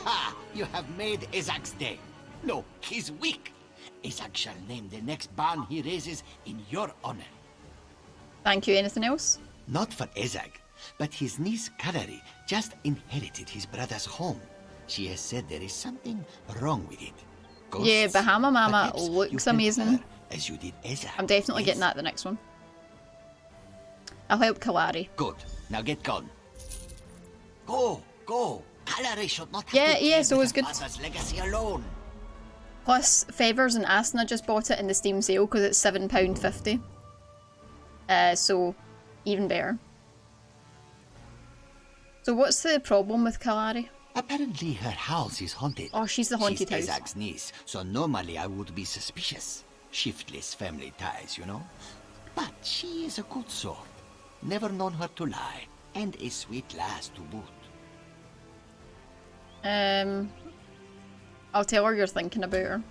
Ha! You have made Ezag's day. No, he's weak. Ezag shall name the next barn he raises in your honor. Thank you. Anything else? Not for Ezag, but his niece Kalari just inherited his brother's home. She has said there is something wrong with it. Ghosts, yeah, Bahama Mama perhaps looks you help amazing. her as you did Ezag. I'm definitely yes? getting that the next one. I'll help Kalari. Good. Now get gone. Go, go. Kalari should not have Yeah, to ESO tread is with good. her father's legacy alone. Plus, Fevers and Asna just bought it in the Steam sale because it's £7.50. So, even better. So what's the problem with Kalari? Apparently her house is haunted. Oh, she's the haunted She's house. Ezag's niece, so normally I would be suspicious. Shiftless family ties, you know? But she is a good sort. Never known her to lie. And a sweet lass to boot. I'll tell her you're thinking about her.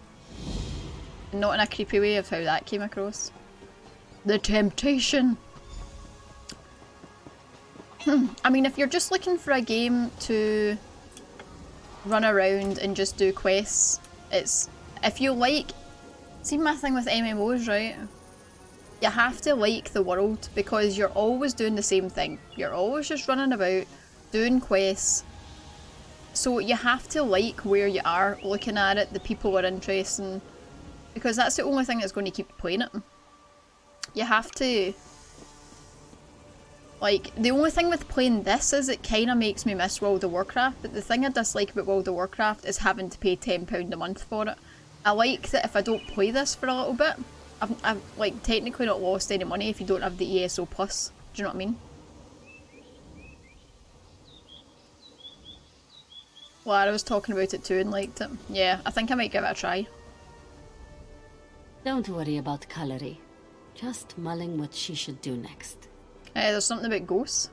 Not in a creepy way of how that came across. The temptation! I mean, if you're just looking for a game to run around and just do quests, it's... If you like... See my thing with MMOs, right? You have to like the world because you're always doing the same thing. You're always just running about, doing quests. So you have to like where you are, looking at it, the people are interesting. Because that's the only thing that's going to keep you playing it. You have to... Like, the only thing with playing this is it kind of makes me miss World of Warcraft, but the thing I dislike about World of Warcraft is having to pay £10 a month for it. I like that if I don't play this for a little bit, I've like, technically not lost any money if you don't have the ESO Plus. Do you know what I mean? Lara was talking about it too and liked it. Yeah, I think I might give it a try. Don't worry about Kalari. Just mulling what she should do next. There's something about ghosts.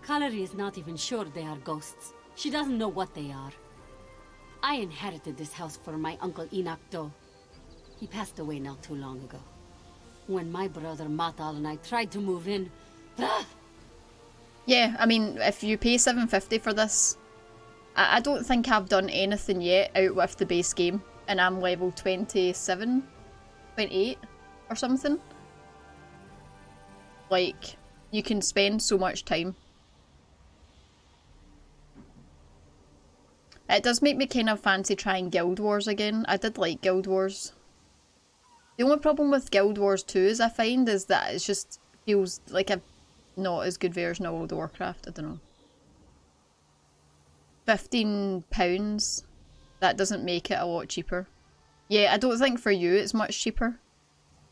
Kalari is not even sure they are ghosts. She doesn't know what they are. I inherited this house from my uncle Enoch Doe. He passed away not too long ago. When my brother Matal and I tried to move in... Yeah, I mean, if you pay $7.50 for this, I don't think I've done anything yet out with the base game, and I'm level 27, 28 or something. Like, you can spend so much time. It does make me kind of fancy trying Guild Wars again. I did like Guild Wars. The only problem with Guild Wars 2 is I find is that it just feels like a not as good version of World of Warcraft. I don't know. £15, that doesn't make it a lot cheaper. Yeah, I don't think for you it's much cheaper.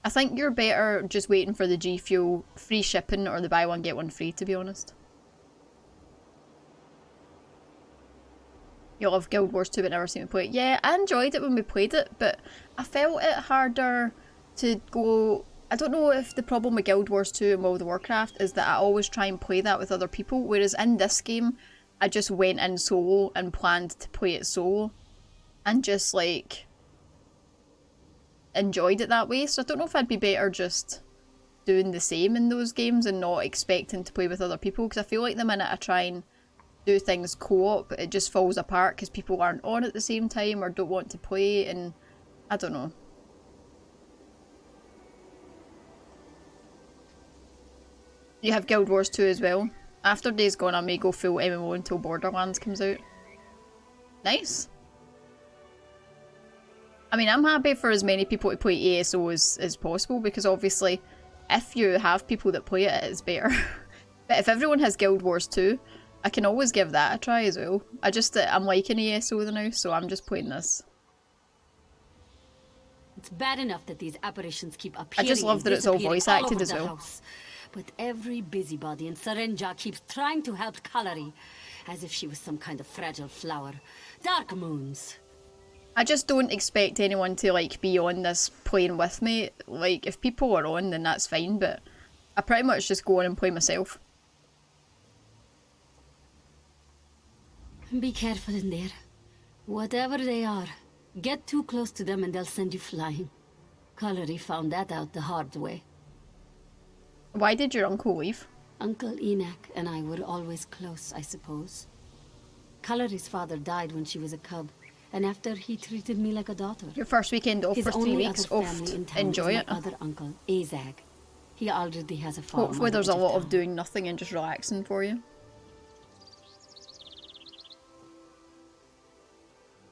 I think you're better just waiting for the G Fuel free shipping or the buy one get one free, to be honest. You'll have Guild Wars 2 but never seen me play it. Yeah, I enjoyed it when we played it, but I felt it harder to go... I don't know if the problem with Guild Wars 2 and World of Warcraft is that I always try and play that with other people, whereas in this game, I just went in solo and planned to play it solo. And just, like, enjoyed it that way. So I don't know if I'd be better just doing the same in those games and not expecting to play with other people, because I feel like the minute I try and do things co-op, it just falls apart because people aren't on at the same time or don't want to play, and I don't know. You have Guild Wars 2 as well. After Days Gone, I may go full MMO until Borderlands comes out. Nice. I mean, I'm happy for as many people to play ESO as possible, because obviously, if you have people that play it, it's better. But if everyone has Guild Wars 2, I can always give that a try as well. I'm liking ESO now, so I'm just playing this. It's bad enough that these apparitions keep I appearing. just love that it's all voice acted as well. House. But every busybody in Sarenja keeps trying to help Kalari, as if she was some kind of fragile flower. Dark moons. I just don't expect anyone to, like, be on this playing with me. Like, if people are on, then that's fine, but I pretty much just go on and play myself. Be careful in there. Whatever they are, get too close to them and they'll send you flying. Kalari found that out the hard way. Why did your uncle leave? Uncle Enoch and I were always close, I suppose. Colory's father died when she was a cub, and after he treated me like a daughter. Your first weekend off His for 3 only weeks other off. family in town Enjoy is it. my other uncle, Azag. He already has a farm. Hopefully on the there's a edge lot of town. doing nothing and just relaxing for you.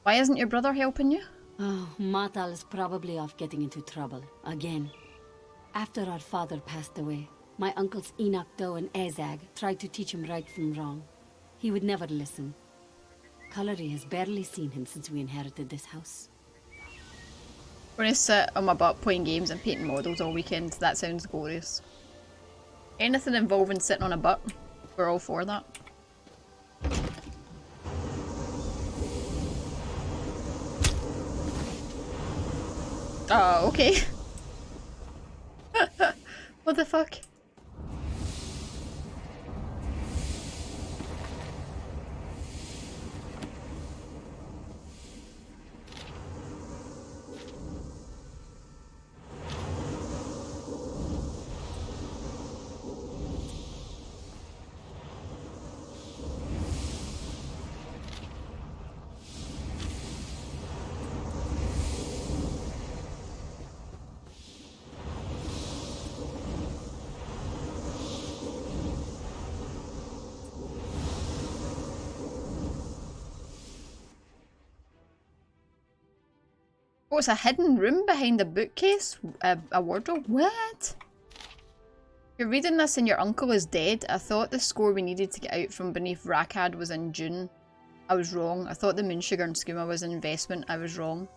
Why isn't your brother helping you? Oh, Matal is probably off getting into trouble again. After our father passed away, my uncles Enoch Doe and Azag tried to teach him right from wrong. He would never listen. Colory has barely seen him since we inherited this house. I'm gonna sit on my butt playing games and painting models all weekend. That sounds glorious. Anything involving sitting on a butt, we're all for that. Oh, okay. What the fuck? Oh, it's a hidden room behind the bookcase? A wardrobe? What? You're reading this and your uncle is dead? I thought the score we needed to get out from beneath Rakad was in June. I was wrong. I thought the moon sugar and skooma was an investment. I was wrong.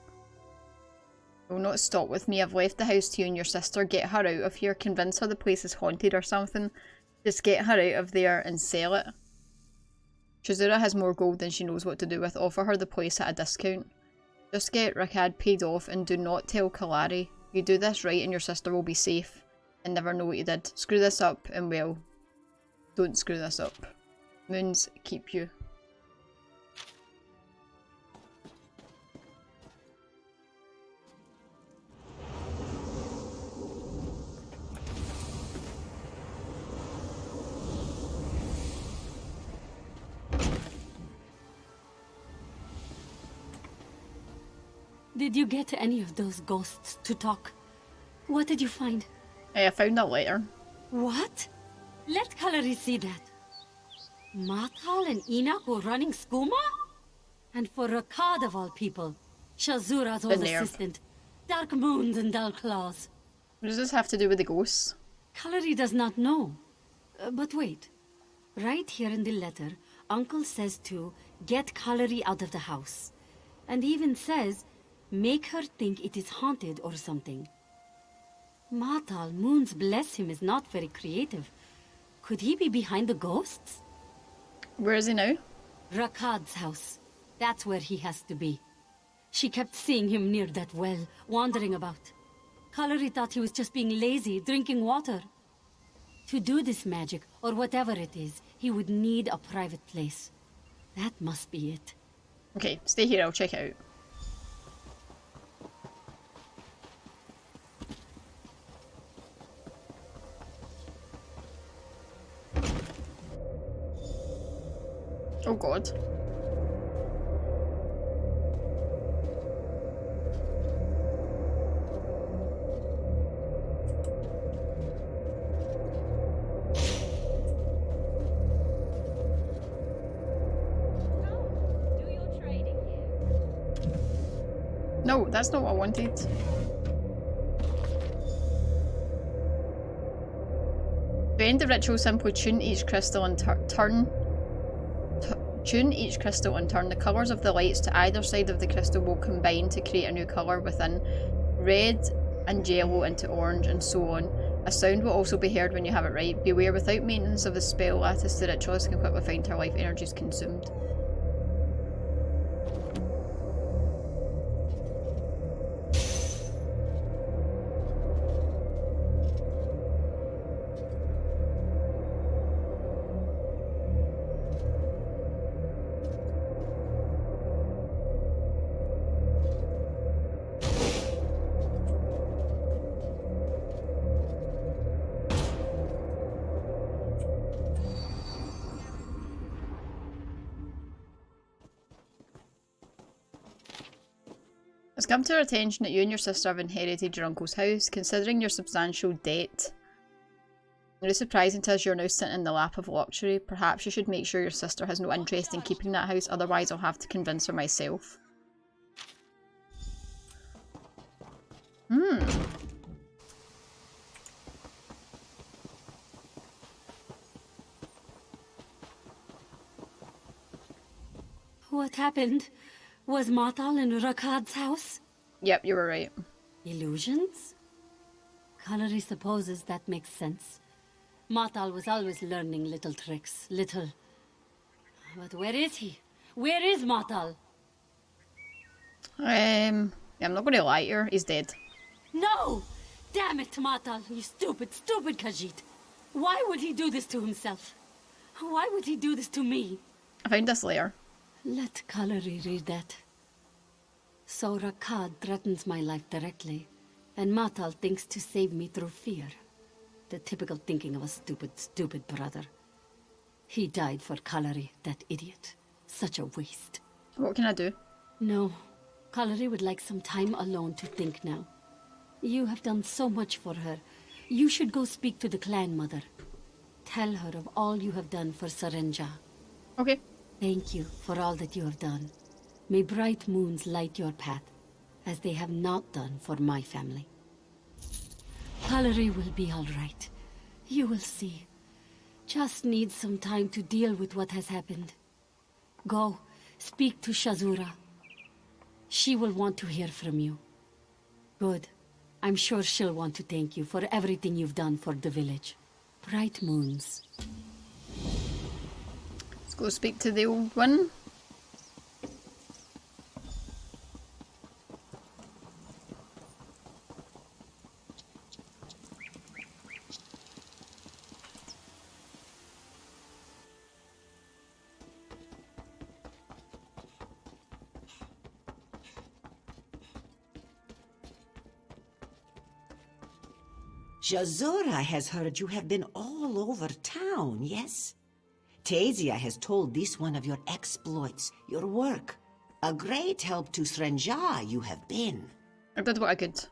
Will not stop with me. I've left the house to you and your sister. Get her out of here. Convince her the place is haunted or something. Just get her out of there and sell it. Chizura has more gold than she knows what to do with. Offer her the place at a discount. Just get Rakad paid off and do not tell Kalari. You do this right and your sister will be safe and never know what you did. Screw this up and well, don't screw this up. Moons keep you. Did you get any of those ghosts to talk? What did you find? Hey, I found that letter. What? Let Colory see that. Matal and Enoch were running skooma? And for Rakad of all people, Shazura's old nerve. assistant, Dark Moons and Dull Claws. What does this have to do with the ghosts? Colory does not know. But wait. Right here in the letter, Uncle says to get Colory out of the house. And even says, make her think it is haunted or something. Matal, Moons bless him, is not very creative. Could he be behind the ghosts? Where is he now? Rakad's house. That's where he has to be. She kept seeing him near that well, wandering about. Colory thought he was just being lazy, drinking water. To do this magic, or whatever it is, he would need a private place. That must be it. Okay, stay here, I'll check it out. Oh god. No, that's not what I wanted. To end the ritual, simply tune each crystal and tune each crystal and turn the colours of the lights to either side of the crystal will combine to create a new colour within. Red and yellow into orange and so on. A sound will also be heard when you have it right. Beware, without maintenance of the spell lattice, the ritualist can quickly find her life energy is consumed. It's come to our attention that you and your sister have inherited your uncle's house. Considering your substantial debt, it is surprising to us you're now sitting in the lap of luxury. Perhaps you should make sure your sister has no interest in keeping that house, otherwise I'll have to convince her myself. What happened? Was Matal in Rakad's house? Yep, you were right. Illusions? Kalari supposes that makes sense. Matal was always learning little tricks, But where is he? Where is Matal? I'm not going to lie to you, he's dead. No! Damn it, Matal, you stupid, stupid Khajiit. Why would he do this to himself? Why would he do this to me? I found this later. Let Kalari read that. So Rakad threatens my life directly, and Matal thinks to save me through fear. The typical thinking of a stupid, stupid brother. He died for Kalari, that idiot. Such a waste. What can I do? No. Kalari would like some time alone to think now. You have done so much for her. You should go speak to the clan mother. Tell her of all you have done for Sarenja. Okay. Thank you for all that you have done. May bright moons light your path, as they have not done for my family. Kalari will be all right. You will see. Just need some time to deal with what has happened. Go, speak to Shazura. She will want to hear from you. Good. I'm sure she'll want to thank you for everything you've done for the village. Bright moons. Let's go speak to the old one. Shazura has heard you have been all over town, yes? Tasia has told this one of your exploits, your work. A great help to Srenja you have been. I did what I could.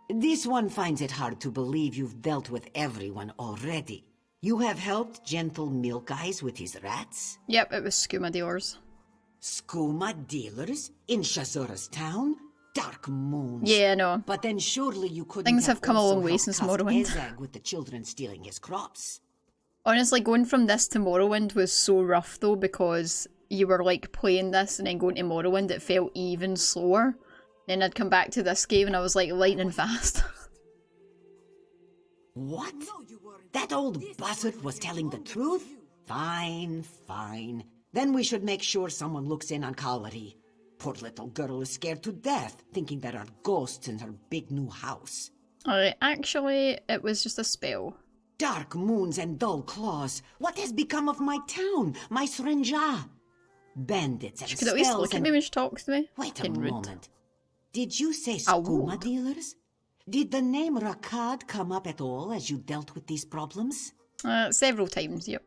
This one finds it hard to believe you've dealt with everyone already. You have helped Gentle Milk Eyes with his rats? Yep, it was skooma dealers. Skooma dealers in Shazura's town? Dark moons. Yeah, I know. But then surely you couldn't Things have come a also long way helped since cuff Morrowind. Ezag with the children stealing his crops. Honestly, going from this to Morrowind was so rough though, because you were like playing this and then going to Morrowind, it felt even slower. Then I'd come back to this game and I was like lightning fast. What? That old buzzard was telling the truth? Fine, fine. Then we should make sure someone looks in on Kalari. Poor little girl is scared to death, thinking there are ghosts in her big new house. Actually, it was just a spell. Dark moons and dull claws. What has become of my town, my Srenja? Bandits and She could at least spells look at and... me when she talks to me. Wait a Fucking rude. moment. Did you say I skooma would. dealers? Did the name Rakad come up at all as you dealt with these problems? Several times, yep.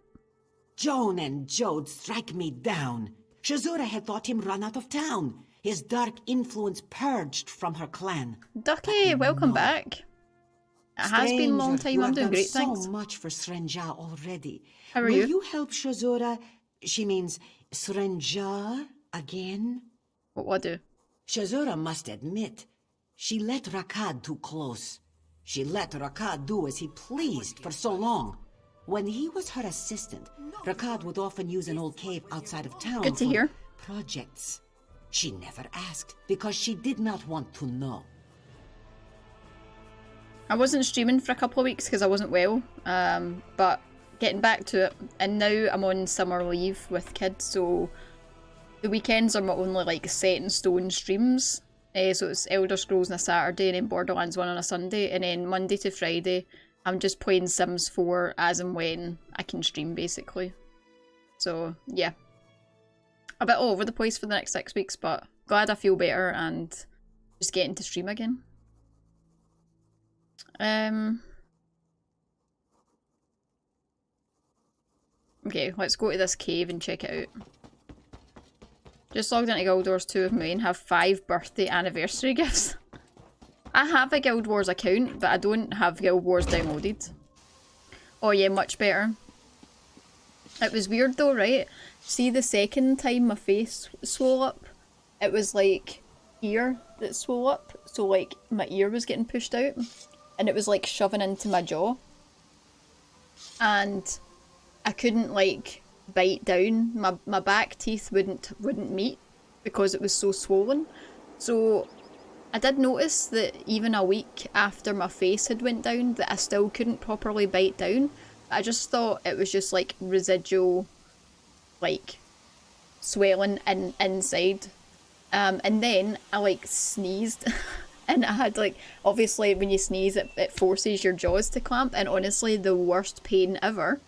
Joan and Jode strike me down. Shazura had thought him run out of town. His dark influence purged from her clan. Ducky, welcome back. It has been a long Stranger, time, I'm doing great, so thanks. so much for Srenja already. How are Will you? you help Shazura, she means Srenja, again? What will I do? Shazura must admit, she let Rakad too close. She let Rakad do as he pleased for so long. When he was her assistant, Rakad would often use an old cave outside of town Good to for hear. projects. She never asked because she did not want to know. I wasn't streaming for a couple of weeks because I wasn't well, but getting back to it, and now I'm on summer leave with kids, so the weekends are my only like set in stone streams. So it's Elder Scrolls on a Saturday and then Borderlands 1 on a Sunday, and then Monday to Friday I'm just playing Sims 4 as and when I can stream, basically. So yeah, a bit all over the place for the next 6 weeks, but glad I feel better and just getting to stream again. Okay, let's go to this cave and check it out. Just logged into Guild Wars 2 with me and have 5 birthday anniversary gifts. I have a Guild Wars account, but I don't have Guild Wars downloaded. Oh yeah, much better. It was weird though, right? See, the second time my face swole up, it was like ear that swole up. So like my ear was getting pushed out and it was like shoving into my jaw. And I couldn't like bite down. My back teeth wouldn't meet because it was so swollen. So I did notice that even a week after my face had went down that I still couldn't properly bite down. I just thought it was just like residual like swelling inside. And then I like sneezed and I had like, obviously when you sneeze it forces your jaws to clamp, and honestly the worst pain ever.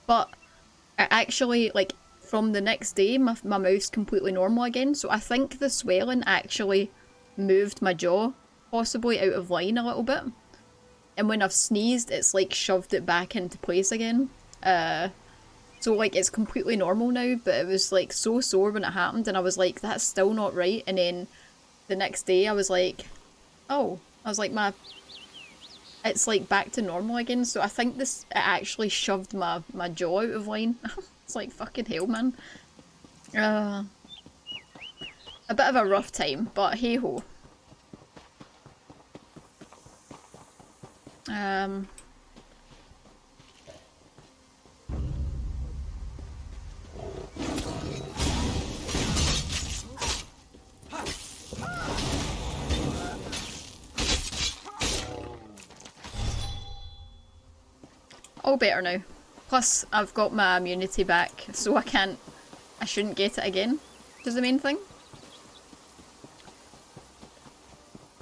But I actually, like, from the next day my mouth's completely normal again, so I think the swelling actually moved my jaw possibly out of line a little bit, and when I've sneezed it's like shoved it back into place again. So like it's completely normal now, but it was like so sore when it happened and I was like, that's still not right. And then the next day I was like, oh, I was like, it's like back to normal again. So I think it actually shoved my jaw out of line. It's like fucking hell, man. A bit of a rough time, but hey ho. All better now. Plus, I've got my immunity back, so I shouldn't get it again, which is the main thing.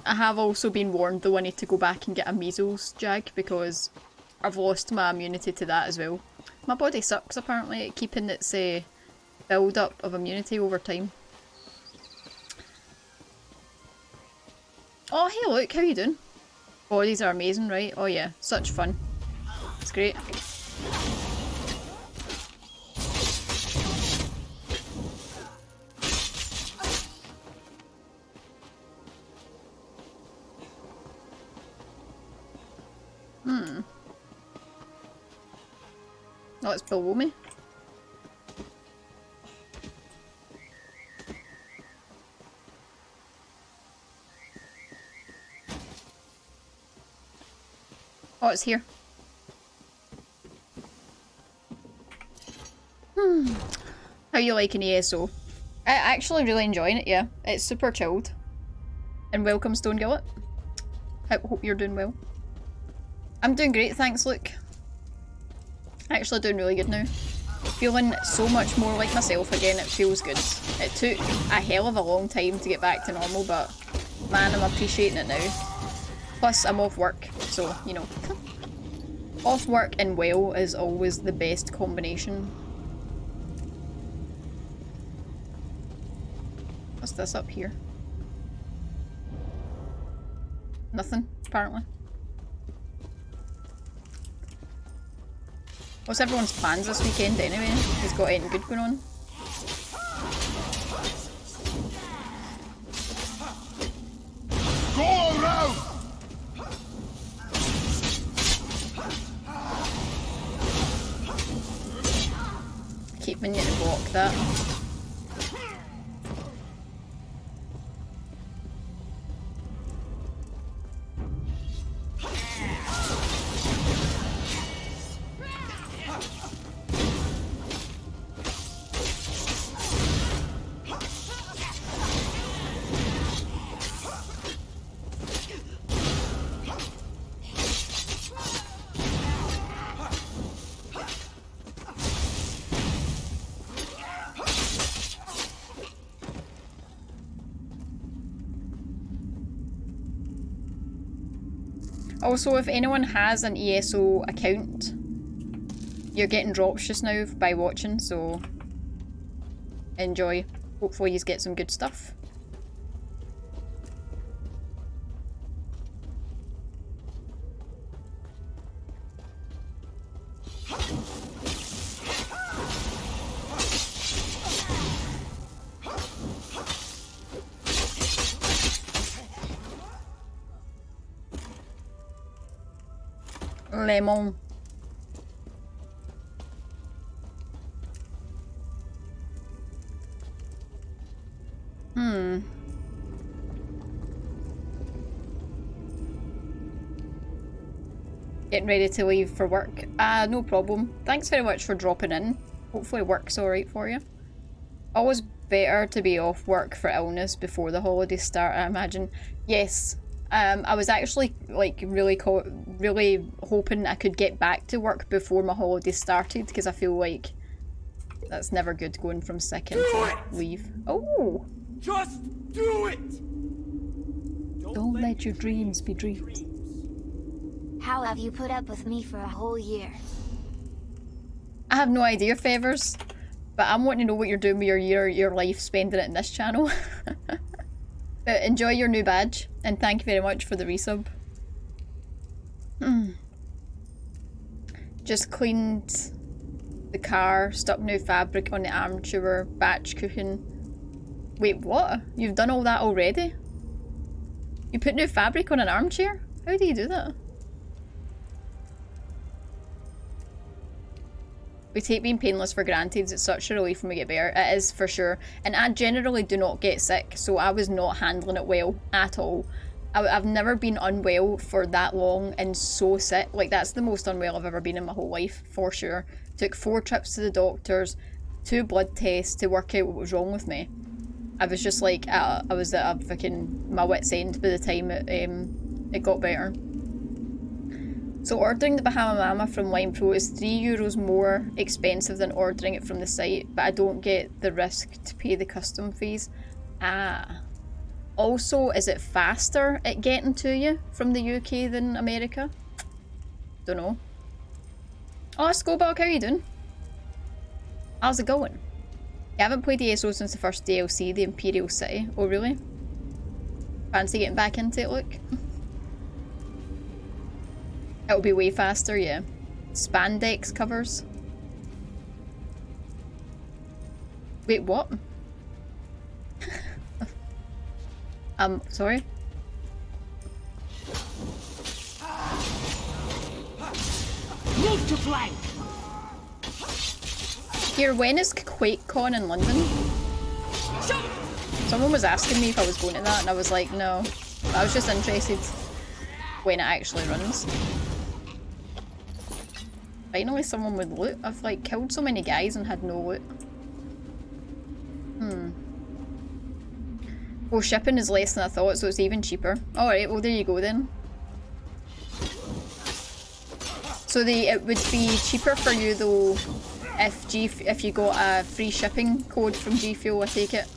I have also been warned though I need to go back and get a measles jag because I've lost my immunity to that as well. My body sucks apparently at keeping its build up of immunity over time. Oh hey look, how you doing? Bodies are amazing, right? Oh yeah, such fun. It's great. Oh, it's below me. Oh, it's here. How you liking ESO? I actually really enjoying it, yeah. It's super chilled. And welcome Stone Gillet. I hope you're doing well. I'm doing great, thanks Luke. Actually doing really good now. Feeling so much more like myself again, it feels good. It took a hell of a long time to get back to normal, but man, I'm appreciating it now. Plus, I'm off work, so, you know. Off work and well is always the best combination. What's this up here? Nothing, apparently. What's everyone's plans this weekend anyway? Has got anything good going on? Go around! Keep meaning to block that. Also, if anyone has an ESO account, you're getting drops just now by watching, so enjoy. Hopefully you get some good stuff. Lemon. Getting ready to leave for work. No problem. Thanks very much for dropping in. Hopefully work's alright for you. Always better to be off work for illness before the holidays start, I imagine. Yes. I was actually like really hoping I could get back to work before my holidays started, because I feel like that's never good going from sick into leave. Oh! Just do it! Don't let your dreams be dreams. How have you put up with me for a whole year? I have no idea, Fevers, but I'm wanting to know what you're doing with your year, your life, spending it in this channel. But enjoy your new badge, and thank you very much for the resub. Just cleaned the car, stuck new fabric on the armature, batch cooking. Wait, what? You've done all that already? You put new fabric on an armchair? How do you do that? We take being painless for granted. It's such a relief when we get better. It is, for sure. And I generally do not get sick, so I was not handling it well at all. I've never been unwell for that long and so sick. Like, that's the most unwell I've ever been in my whole life, for sure. Took 4 trips to the doctors, 2 blood tests to work out what was wrong with me. I was just like, I was at a fucking my wit's end by the time it got better. So ordering the Bahama Mama from Line Pro is €3 more expensive than ordering it from the site, but I don't get the risk to pay the custom fees. Also, is it faster at getting to you from the UK than America? Don't know. Oh, Scobog, how are you doing? How's it going? You haven't played ESO since the first DLC, the Imperial City. Oh, really? Fancy getting back into it, look? It'll be way faster, yeah. Spandex covers. Wait, what? Sorry? Move to flank! Here, when is QuakeCon in London? Someone was asking me if I was going to that, and I was like, no. I was just interested when it actually runs. Finally someone with loot. I've like killed so many guys and had no loot. Well, shipping is less than I thought, so it's even cheaper. Alright, well there you go then. So it would be cheaper for you though if you got a free shipping code from G Fuel, I take it.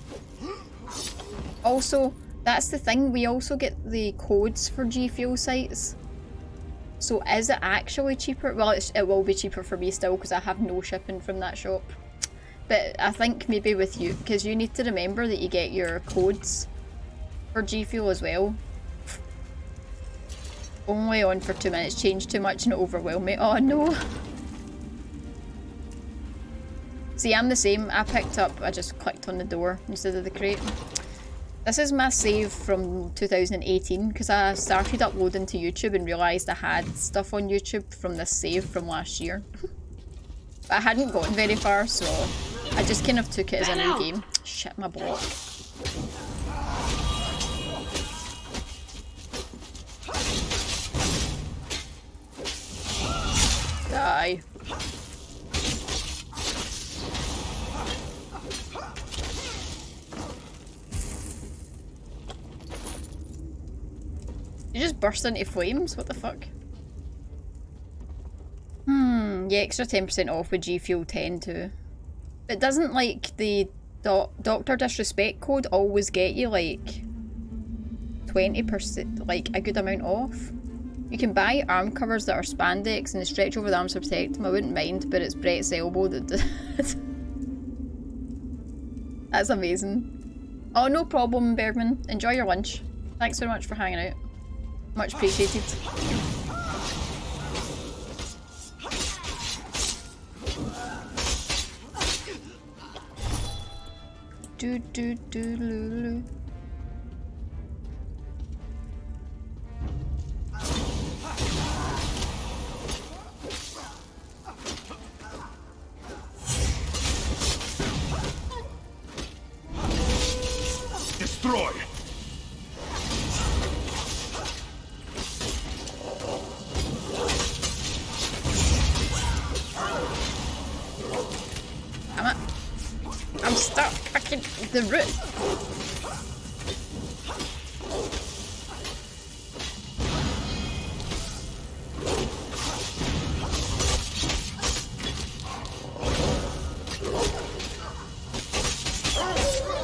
Also, that's the thing, we also get the codes for G Fuel sites. So is it actually cheaper? Well, it will be cheaper for me still because I have no shipping from that shop. But I think maybe with you, because you need to remember that you get your codes for G Fuel as well. Only on for 2 minutes, change too much and it overwhelmed me. Oh no! See, I'm the same. I just clicked on the door instead of the crate. This is my save from 2018 because I started uploading to YouTube and realised I had stuff on YouTube from this save from last year. But I hadn't gotten very far, so I just kind of took it as a new game. Shit, my block. Die. You just burst into flames? What the fuck? Yeah, extra 10% off with G Fuel 10 too. But doesn't like the Doctor Disrespect code always get you like 20%, like a good amount off? You can buy arm covers that are spandex and they stretch over the arms to protect them. I wouldn't mind, but it's Brett's elbow that does it. That's amazing. Oh, no problem, Bergman. Enjoy your lunch. Thanks very much for hanging out. Much appreciated. Do do do loo. destroy! Damn it. I'm stuck. I can the root.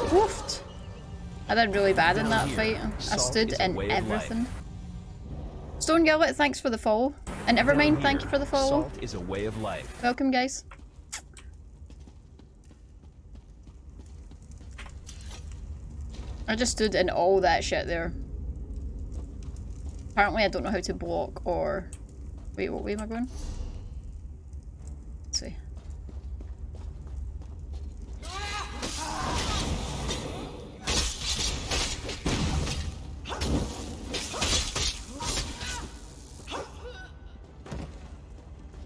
Woofed. I did really bad in that fight. I stood in everything. Stone Gullet, thanks for the follow. And Evermind, thank you for the follow. Salt is a way of life. Welcome, guys. I just stood in all that shit there. Apparently I don't know how to block or... Wait, what way am I going? Let's see.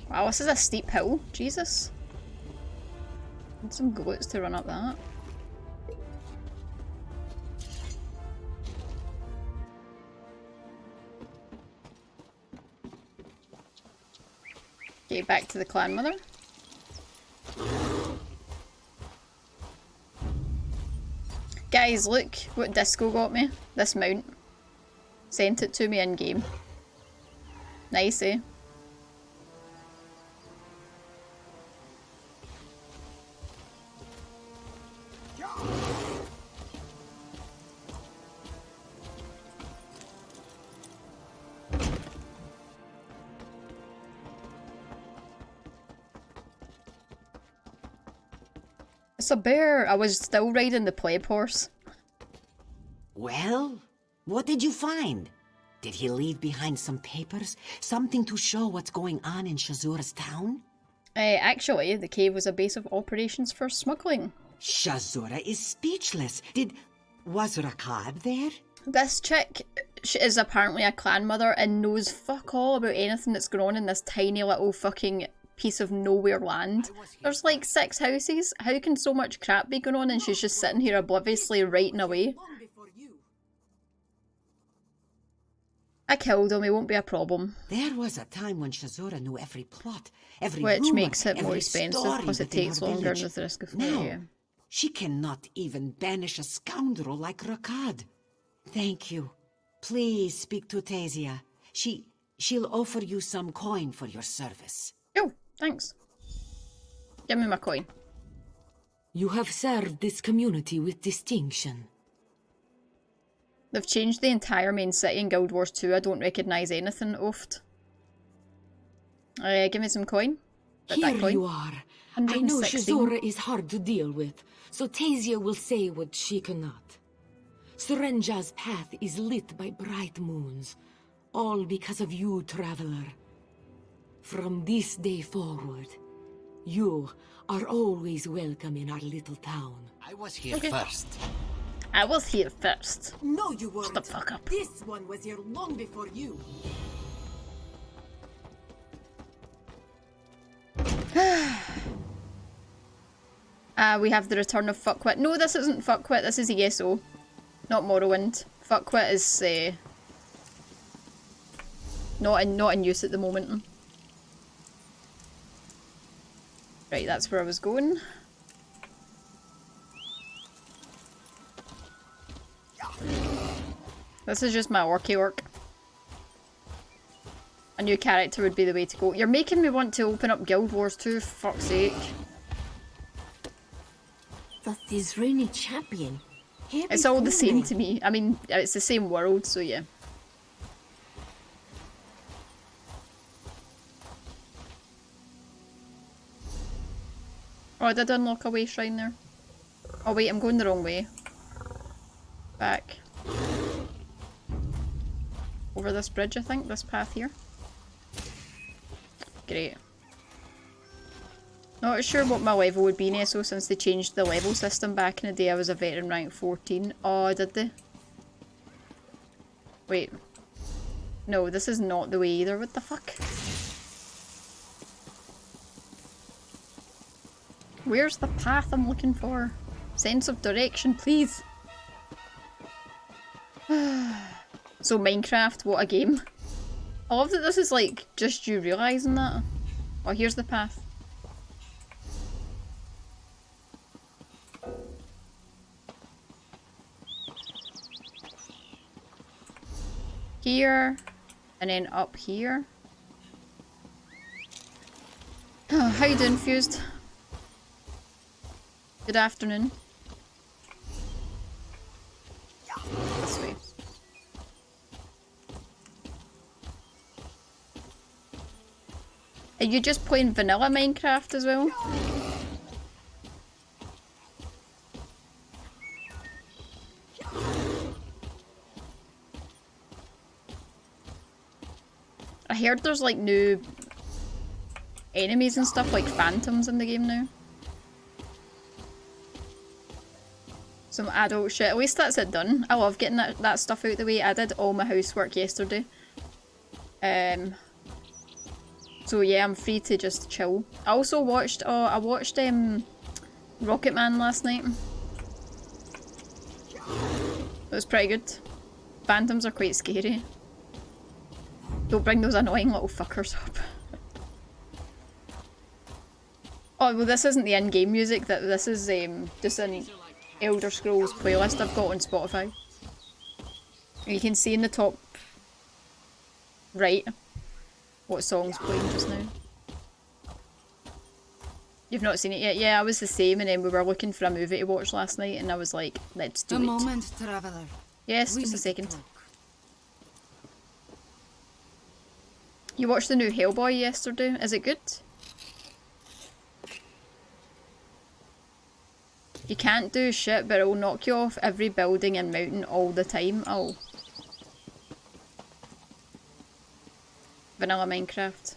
Wow, this is a steep hill. Jesus. Need some glutes to run up that. Okay, back to the clan mother. Guys, look what Disco got me. This mount. Sent it to me in game. Nice, eh? It's a bear. I was still riding the pleb horse. Well, what did you find? Did he leave behind some papers? Something to show what's going on in Shazura's town? Actually, the cave was a base of operations for smuggling. Shazura is speechless. Was Rakad there? This chick she is apparently a clan mother and knows fuck all about anything that's going on in this tiny little fucking piece of nowhere land. There's like 6 houses. How can so much crap be going on and she's just sitting here obliviously writing away? I killed him, it won't be a problem. There was a time when Shazura knew every plot, every Which rumor, makes it more every expensive story because it within takes her longer village. and there's the risk of Now, failure. she cannot even banish a scoundrel like Rakad. Thank you. Please speak to Tasia. She'll offer you some coin for your service. Oh, thanks. Give me my coin. You have served this community with distinction. They've changed the entire main city in Guild Wars 2. I don't recognise anything, oofed. Give me some coin. Got that Here coin. you are. I know 116. Shazura is hard to deal with, so Tasia will say what she cannot. Serenja's path is lit by bright moons, all because of you, traveler. From this day forward, you are always welcome in our little town. I was here first. I was here first. No, you weren't. Shut the fuck up. This one was here long before you. We have the return of Fuckwit. No, this isn't Fuckwit, this is ESO. Not Morrowind. Fuckwit is not in use at the moment. Right, that's where I was going. This is just my orky orc. A new character would be the way to go. You're making me want to open up Guild Wars 2, for fuck's sake. That is Rainy Champion. It's all the same to me. I mean, it's the same world, so yeah. Oh, I did unlock a way shrine there. Oh wait, I'm going the wrong way. Back. Over this bridge, I think, this path here. Great. Not sure what my level would be in ESO since they changed the level system back in the day. I was a veteran rank 14. Oh, did they? Wait. No, this is not the way either. What the fuck? Where's the path I'm looking for? Sense of direction, please. So Minecraft, what a game. I love that this is like just you realising that. Oh, here's the path. Here, and then up here. Oh, how you doing, Fused? Good afternoon. This way. Are you just playing vanilla Minecraft as well? I heard there's like new enemies and stuff like phantoms in the game now. Some adult shit. At least that's it done. I love getting that stuff out the way. I did all my housework yesterday. So yeah, I'm free to just chill. I also watched, I watched Rocket Man last night. It was pretty good. Phantoms are quite scary. Don't bring those annoying little fuckers up. Oh, well this isn't the in-game music, this is just an Elder Scrolls playlist I've got on Spotify. You can see in the top right what song's playing just now. You've not seen it yet? Yeah, I was the same, and then we were looking for a movie to watch last night, and I was like, let's do it. A moment, traveler. Yes, just a second. You watched the new Hellboy yesterday. Is it good? You can't do shit, but it'll knock you off every building and mountain all the time. Oh. Vanilla Minecraft.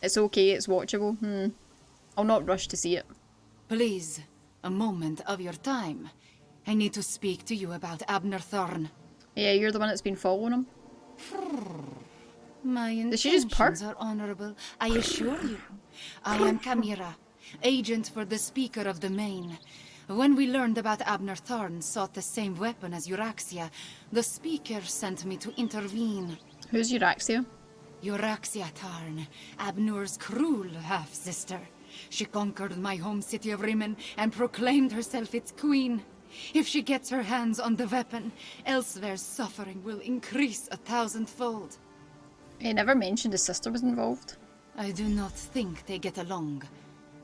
It's okay, it's watchable. I'll not rush to see it. Please, a moment of your time. I need to speak to you about Abner Thorn. Yeah, you're the one that's been following him. My Did she just intentions purr? are honorable, I assure you. I am Kamira, agent for the Speaker of the Main. When we learned about Abner Thorn sought the same weapon as Euraxia, the Speaker sent me to intervene. Who's Euraxia? Euraxia Tarn, Abnur's cruel half-sister. She conquered my home city of Rimmon and proclaimed herself its queen. If she gets her hands on the weapon, elsewhere's suffering will increase 1,000-fold. He never mentioned his sister was involved. I do not think they get along.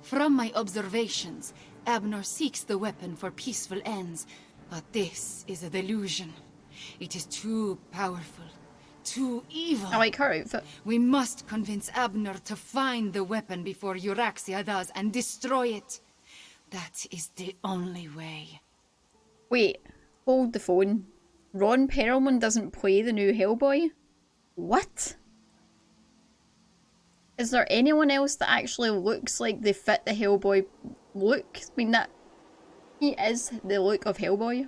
From my observations, Abner seeks the weapon for peaceful ends, but this is a delusion. It is too powerful, too evil. I like her outfit. We must convince Abner to find the weapon before Euraxia does and destroy it. That is the only way. Wait, hold the phone. Ron Perlman doesn't play the new Hellboy? What? Is there anyone else that actually looks like they fit the Hellboy look? I mean, that he is the look of Hellboy.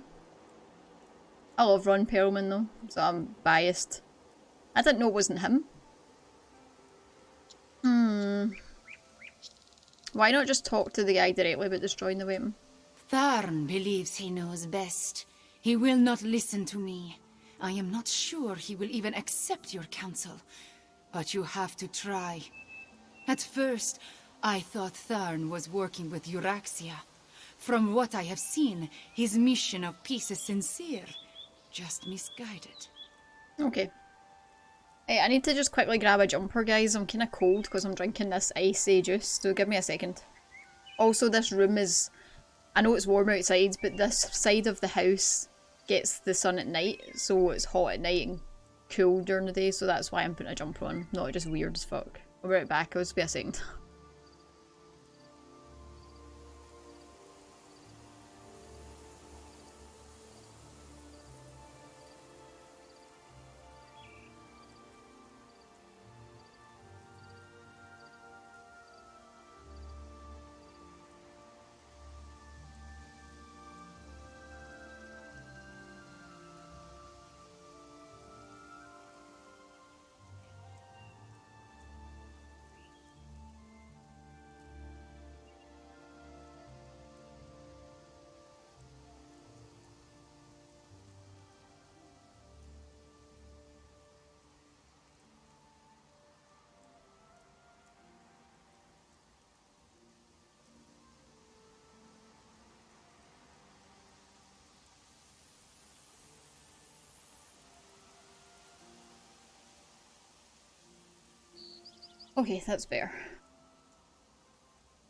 I love Ron Perlman though, so I'm biased. I didn't know it wasn't him. Why not just talk to the guy directly about destroying the weapon? Tharn believes he knows best. He will not listen to me. I am not sure he will even accept your counsel. But you have to try. At first, I thought Tharn was working with Euraxia. From what I have seen, his mission of peace is sincere. Just misguided. Okay. Hey, I need to just quickly grab a jumper, guys. I'm kind of cold because I'm drinking this icy juice, so give me a second. Also, this room is... I know it's warm outside, but this side of the house gets the sun at night, so it's hot at night and cool during the day, so that's why I'm putting a jumper on. Not just weird as fuck. I'll be right back, I'll just be a second. Okay, that's better.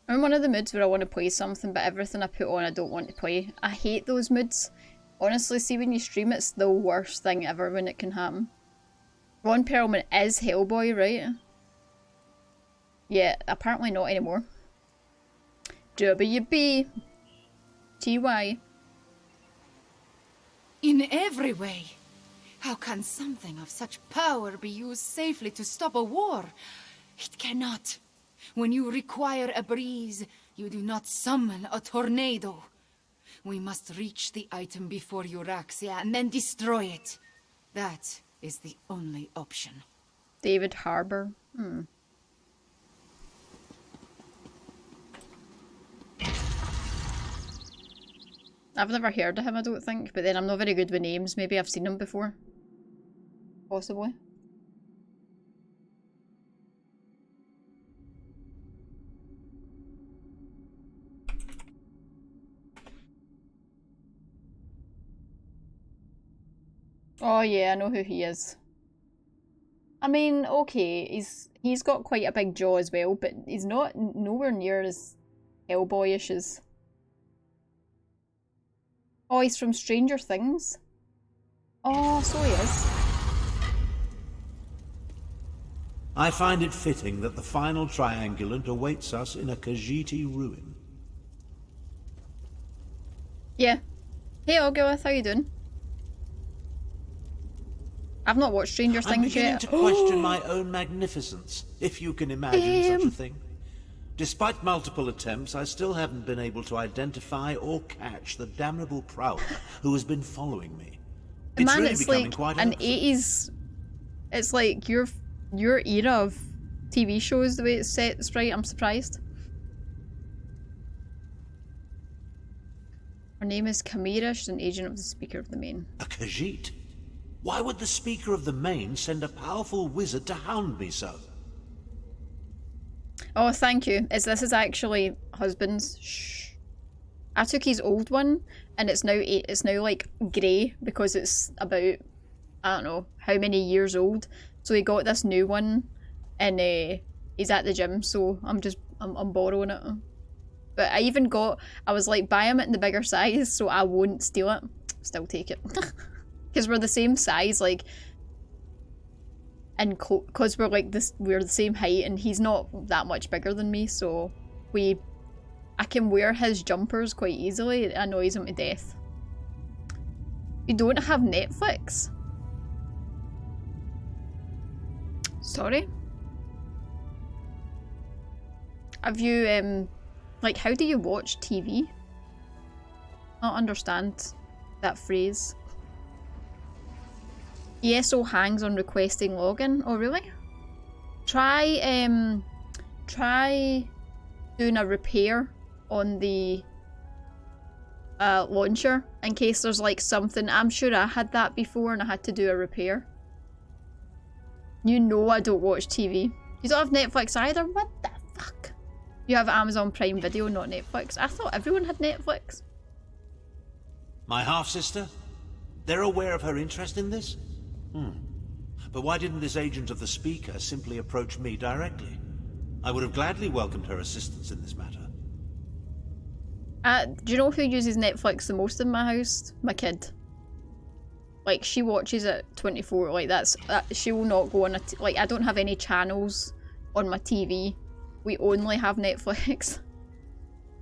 I'm in one of the moods where I want to play something, but everything I put on I don't want to play. I hate those moods. Honestly, see when you stream, it's the worst thing ever when it can happen. Ron Perlman is Hellboy, right? Yeah, apparently not anymore. WB. TY. In every way. How can something of such power be used safely to stop a war? It cannot. When you require a breeze, you do not summon a tornado. We must reach the item before Euraxia and then destroy it. That is the only option. David Harbour. I've never heard of him, I don't think, but then I'm not very good with names. Maybe I've seen him before. Possibly. Oh yeah, I know who he is. I mean, okay, he's got quite a big jaw as well, but he's not nowhere near as Hellboyish as... Oh, he's from Stranger Things. Oh, so he is. I find it fitting that the final triangulant awaits us in a Khajiiti ruin. Yeah. Hey Ogilith, how you doing? I've not watched Stranger I'm Things beginning yet. to question my own magnificence, if you can imagine such a thing. Despite multiple attempts, I still haven't been able to identify or catch the damnable prowler who has been following me. It's Man, really it's becoming like quite an irksome. 80s... It's like your era of TV shows, the way it's set. It's right, I'm surprised. Her name is Chimera. She's an agent of the Speaker of the Main. A Khajiit? Why would the Speaker of the Main send a powerful wizard to hound me so? Oh, thank you. This is actually husband's. Shh. I took his old one, and it's now like grey because it's about, I don't know how many years old. So he got this new one, and he's at the gym. So I'm borrowing it. But I was like, buy him it in the bigger size, so I won't steal it. Still take it. Because we're the same size, like, and because we're the same height, and he's not that much bigger than me, so I can wear his jumpers quite easily. It annoys him to death. You don't have Netflix? Sorry? Have you, like, how do you watch TV? I don't understand that phrase. ESO hangs on requesting login. Oh really? Try doing a repair on the launcher in case there's like something. I'm sure I had that before and I had to do a repair. You know I don't watch TV. You don't have Netflix either? What the fuck? You have Amazon Prime Video, not Netflix. I thought everyone had Netflix. My half-sister? They're aware of her interest in this? But why didn't this agent of the Speaker simply approach me directly? I would have gladly welcomed her assistance in this matter. Do you know who uses Netflix the most in my house? My kid. Like, she watches it 24, like she will not go on like, I don't have any channels on my TV. We only have Netflix.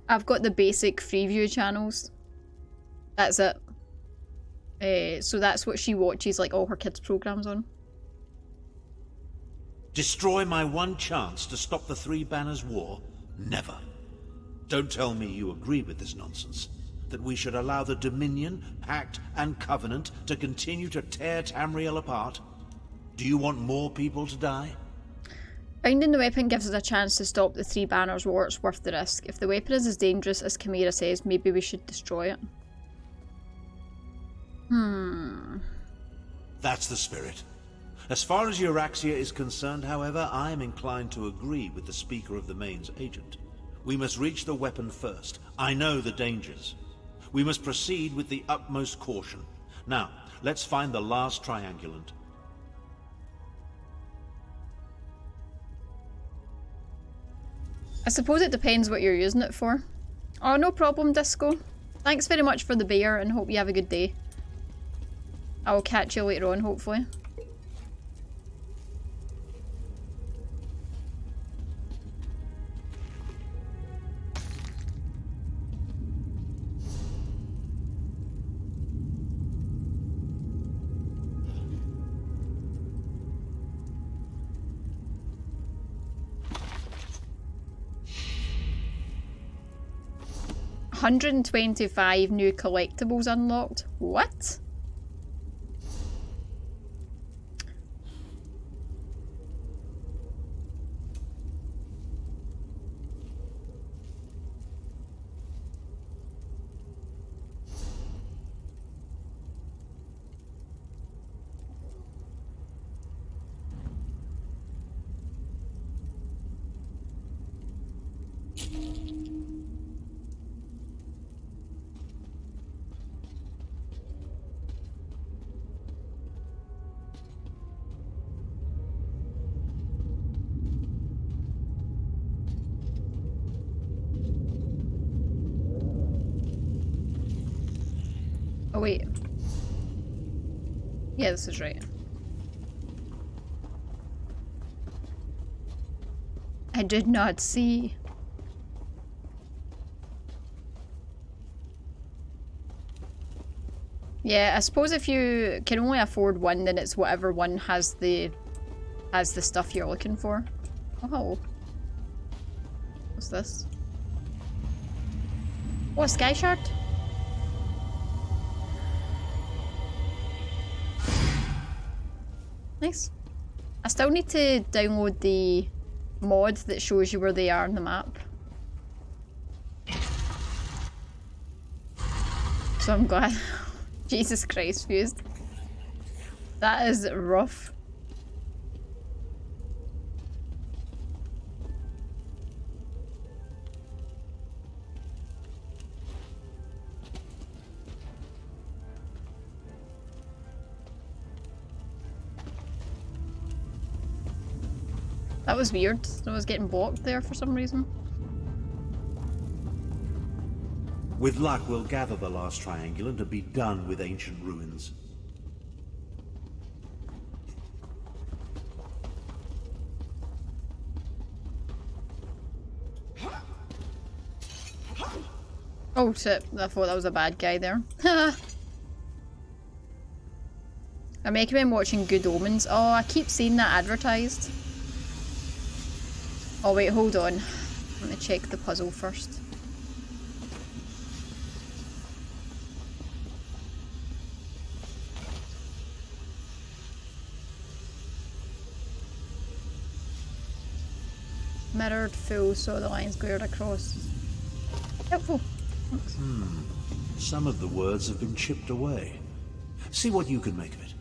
I've got the basic Freeview channels. That's it. So that's what she watches, like, all her kids' programs on. Destroy my one chance to stop the Three Banners War? Never. Don't tell me you agree with this nonsense. That we should allow the Dominion, Pact, and Covenant to continue to tear Tamriel apart? Do you want more people to die? Finding the weapon gives us a chance to stop the Three Banners War. It's worth the risk. If the weapon is as dangerous as Chimera says, maybe we should destroy it. That's the spirit. As far as Euraxia is concerned, however, I am inclined to agree with the Speaker of the Main's agent. We must reach the weapon first. I know the dangers. We must proceed with the utmost caution. Now, let's find the last triangulant. I suppose it depends what you're using it for. Oh, no problem, Disco. Thanks very much for the bear and hope you have a good day. I'll catch you later on, hopefully. $125 new collectibles unlocked. What? Oh wait. Yeah, this is right. I did not see. Yeah, I suppose if you can only afford one, then it's whatever one has the stuff you're looking for. Oh, hello. What's this? Oh, a sky shard? Nice. I still need to download the mod that shows you where they are on the map. So I'm glad. Jesus Christ, Fused. That is rough. That was weird. I was getting blocked there for some reason. With luck, we'll gather the last triangulant and be done with ancient ruins. Oh shit, I thought that was a bad guy there. I recommend watching Good Omens. Oh, I keep seeing that advertised. Oh wait, hold on. Let me check the puzzle first. Mirrored full, so the lines glared across. Helpful. Thanks. Some of the words have been chipped away. See what you can make of it.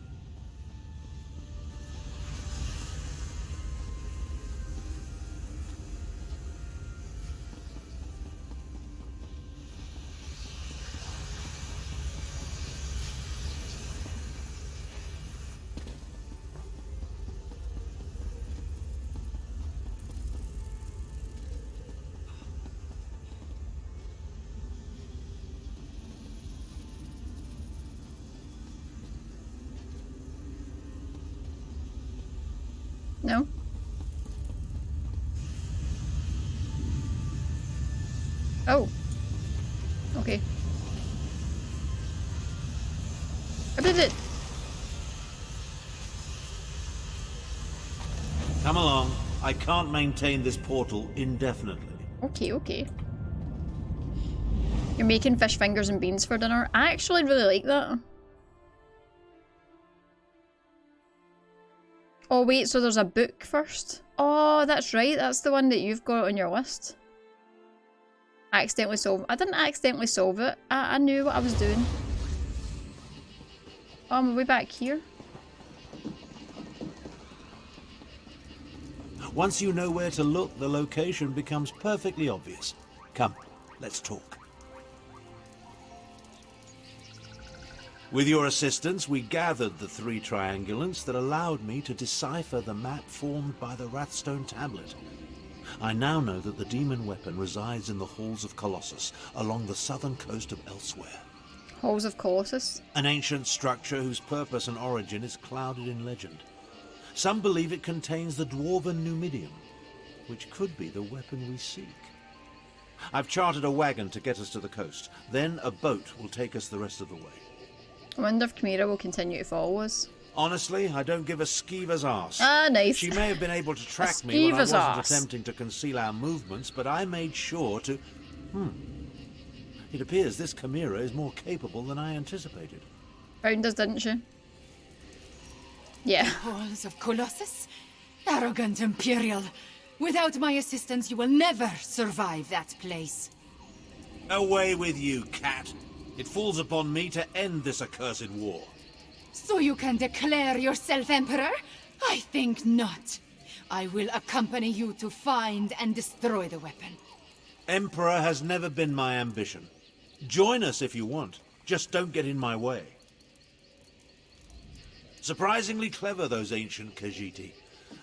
No? Oh. Okay. I did it! Come along. I can't maintain this portal indefinitely. Okay, okay. You're making fish fingers and beans for dinner? I actually really like that. Oh wait, so there's a book first? Oh, that's right, that's the one that you've got on your list. I accidentally solved. I didn't accidentally solve it. I knew what I was doing. Oh, I'm way back here. Once you know where to look, the location becomes perfectly obvious. Come, let's talk. With your assistance, we gathered the 3 triangulants that allowed me to decipher the map formed by the Wrathstone tablet. I now know that the demon weapon resides in the halls of Colossus, along the southern coast of Elsewhere. Halls of Colossus? An ancient structure whose purpose and origin is clouded in legend. Some believe it contains the dwarven Numidium, which could be the weapon we seek. I've chartered a wagon to get us to the coast. Then a boat will take us the rest of the way. I wonder if Chimera will continue to follow us. Honestly, I don't give a skeever's arse. Ah, nice. She may have been able to track me when I wasn't arse. attempting to conceal our movements, but I made sure to... It appears this Chimera is more capable than I anticipated. Found us, didn't she? Yeah. Halls of Colossus? Arrogant Imperial. Without my assistance, you will never survive that place. Away with you, cat. It falls upon me to end this accursed war. So you can declare yourself Emperor? I think not. I will accompany you to find and destroy the weapon. Emperor has never been my ambition. Join us if you want. Just don't get in my way. Surprisingly clever, those ancient Khajiiti.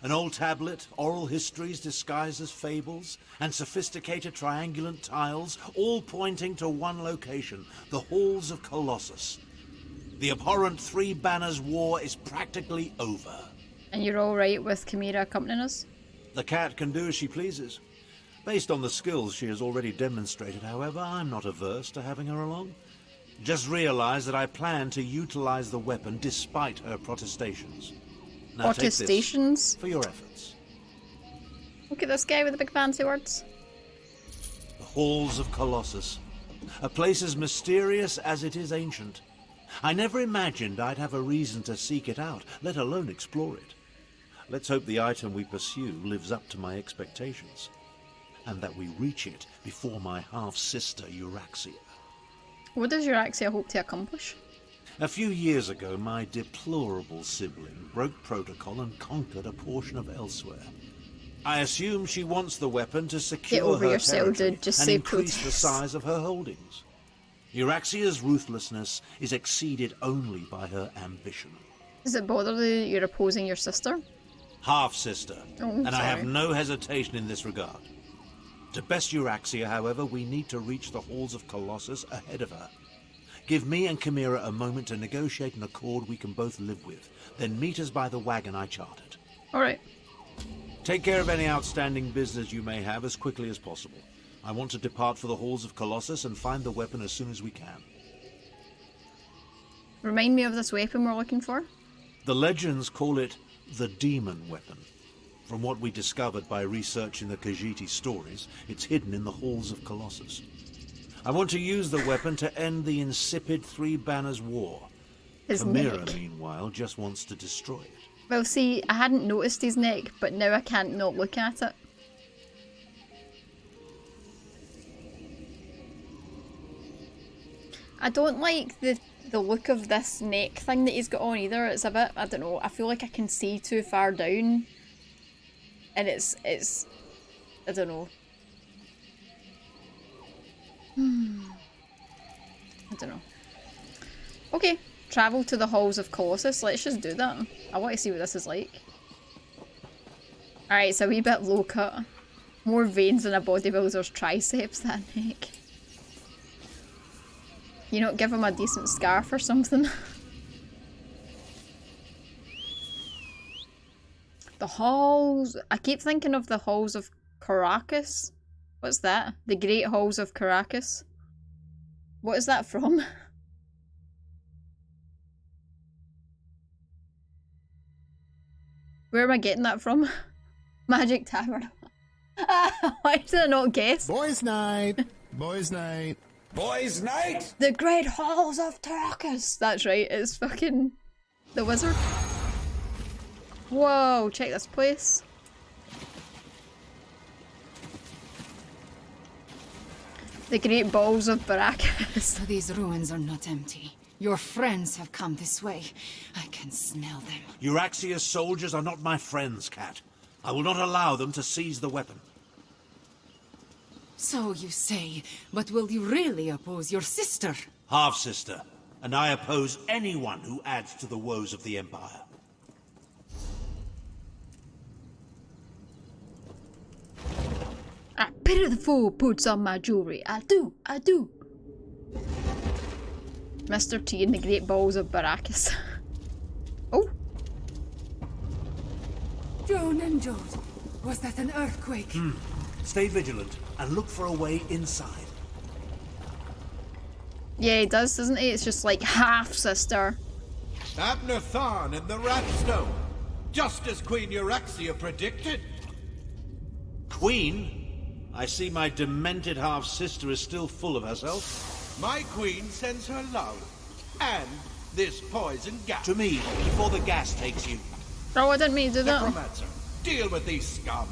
An old tablet, oral histories disguised as fables, and sophisticated triangulant tiles, all pointing to one location, the halls of Colossus. The abhorrent Three Banners War is practically over. And you're alright with Chimera accompanying us? The cat can do as she pleases. Based on the skills she has already demonstrated, however, I'm not averse to having her along. Just realize that I plan to utilize the weapon despite her protestations. Now take this for your efforts. Look at this guy with the big fancy words. The halls of Colossus. A place as mysterious as it is ancient. I never imagined I'd have a reason to seek it out, let alone explore it. Let's hope the item we pursue lives up to my expectations, and that we reach it before my half-sister Euraxia. What does Euraxia hope to accomplish? A few years ago, my deplorable sibling broke protocol and conquered a portion of Elsewhere. I assume she wants the weapon to secure her territory and increase the size of her holdings. Euraxia's ruthlessness is exceeded only by her ambition. Does it bother that you're opposing your sister? Half-sister, and sorry. I have no hesitation in this regard. To best Euraxia, however, we need to reach the halls of Colossus ahead of her. Give me and Chimera a moment to negotiate an accord we can both live with, then meet us by the wagon I chartered. Alright. Take care of any outstanding business you may have as quickly as possible. I want to depart for the halls of Colossus and find the weapon as soon as we can. Remind me of this weapon we're looking for? The legends call it the demon weapon. From what we discovered by researching the Khajiiti stories, it's hidden in the halls of Colossus. I want to use the weapon to end the insipid Three Banners War. Chimera, meanwhile, just wants to destroy it. Well, see, I hadn't noticed his neck, but now I can't not look at it. I don't like the look of this neck thing that he's got on either. It's a bit, I don't know, I feel like I can see too far down. And it's I don't know. I don't know. Okay, travel to the halls of Colossus. Let's just do that. I want to see what this is like. Alright, it's a wee bit low cut. More veins than a bodybuilder's triceps, that neck. You not give him a decent scarf or something? The halls... I keep thinking of the halls of Caracas. What's that? The Great Halls of Caracas. What is that from? Where am I getting that from? Magic Tavern. Why did I not guess? Boys' night! Boys' night! Boys' night! The Great Halls of Caracas! That's right, it's fucking... the wizard. Whoa, check this place. The Great Balls of Baracus. These ruins are not empty. Your friends have come this way. I can smell them. Euraxia's soldiers are not my friends, Cat. I will not allow them to seize the weapon. So you say, but will you really oppose your sister? Half-sister, and I oppose anyone who adds to the woes of the Empire. pitiful puts on my jewelry. I do. Mr. T and the Great Balls of Baracus. Oh. Joan and Jode, was that an earthquake? Stay vigilant and look for a way inside. Yeah, he does, doesn't he? It's just like half-sister. Abner Tharn in the Ratstone, just as Queen Euraxia predicted. Queen? I see my demented half-sister is still full of herself. My queen sends her love, and this poison gas. To me, before the gas takes you. Oh, I didn't mean to do that. Necromancer, deal with these scum.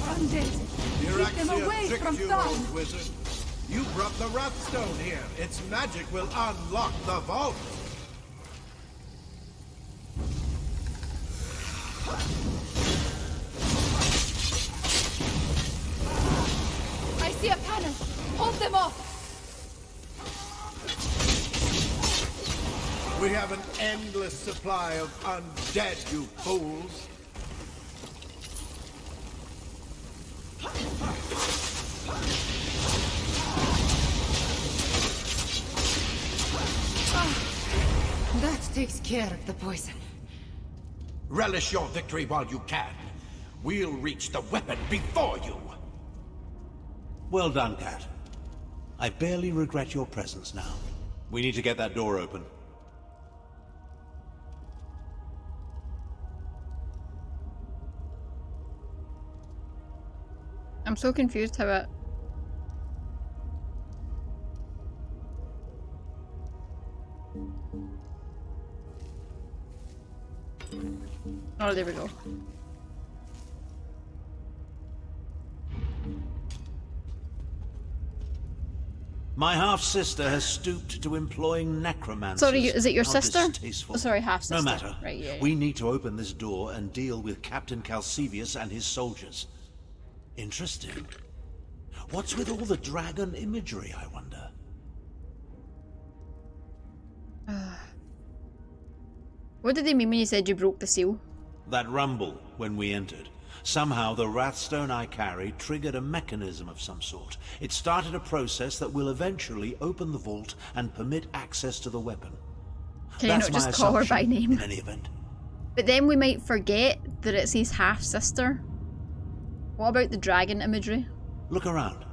Undead, keep them away Euraxia from tricked you, Thorn. old wizard. You brought the Wrathstone here. Its magic will unlock the vault. I see a panel. Hold them off. We have an endless supply of undead, you fools. That takes care of the poison. Relish your victory while you can. We'll reach the weapon before you. Well done, Cat. I barely regret your presence now. We need to get that door open. I'm so confused how it... Oh, there we go. My half-sister has stooped to employing necromancers. Sorry, is it your How sister? distasteful. Oh, sorry, half-sister. No matter. Right, yeah. We need to open this door and deal with Captain Calcevius and his soldiers. Interesting. What's with all the dragon imagery, I wonder? What did they mean when you said you broke the seal? That rumble when we entered. Somehow the Wrathstone I carried triggered a mechanism of some sort. It started a process that will eventually open the vault and permit access to the weapon. Can you not just call her by name? In any event. But then we might forget that it's his half-sister. What about the dragon imagery? Look around.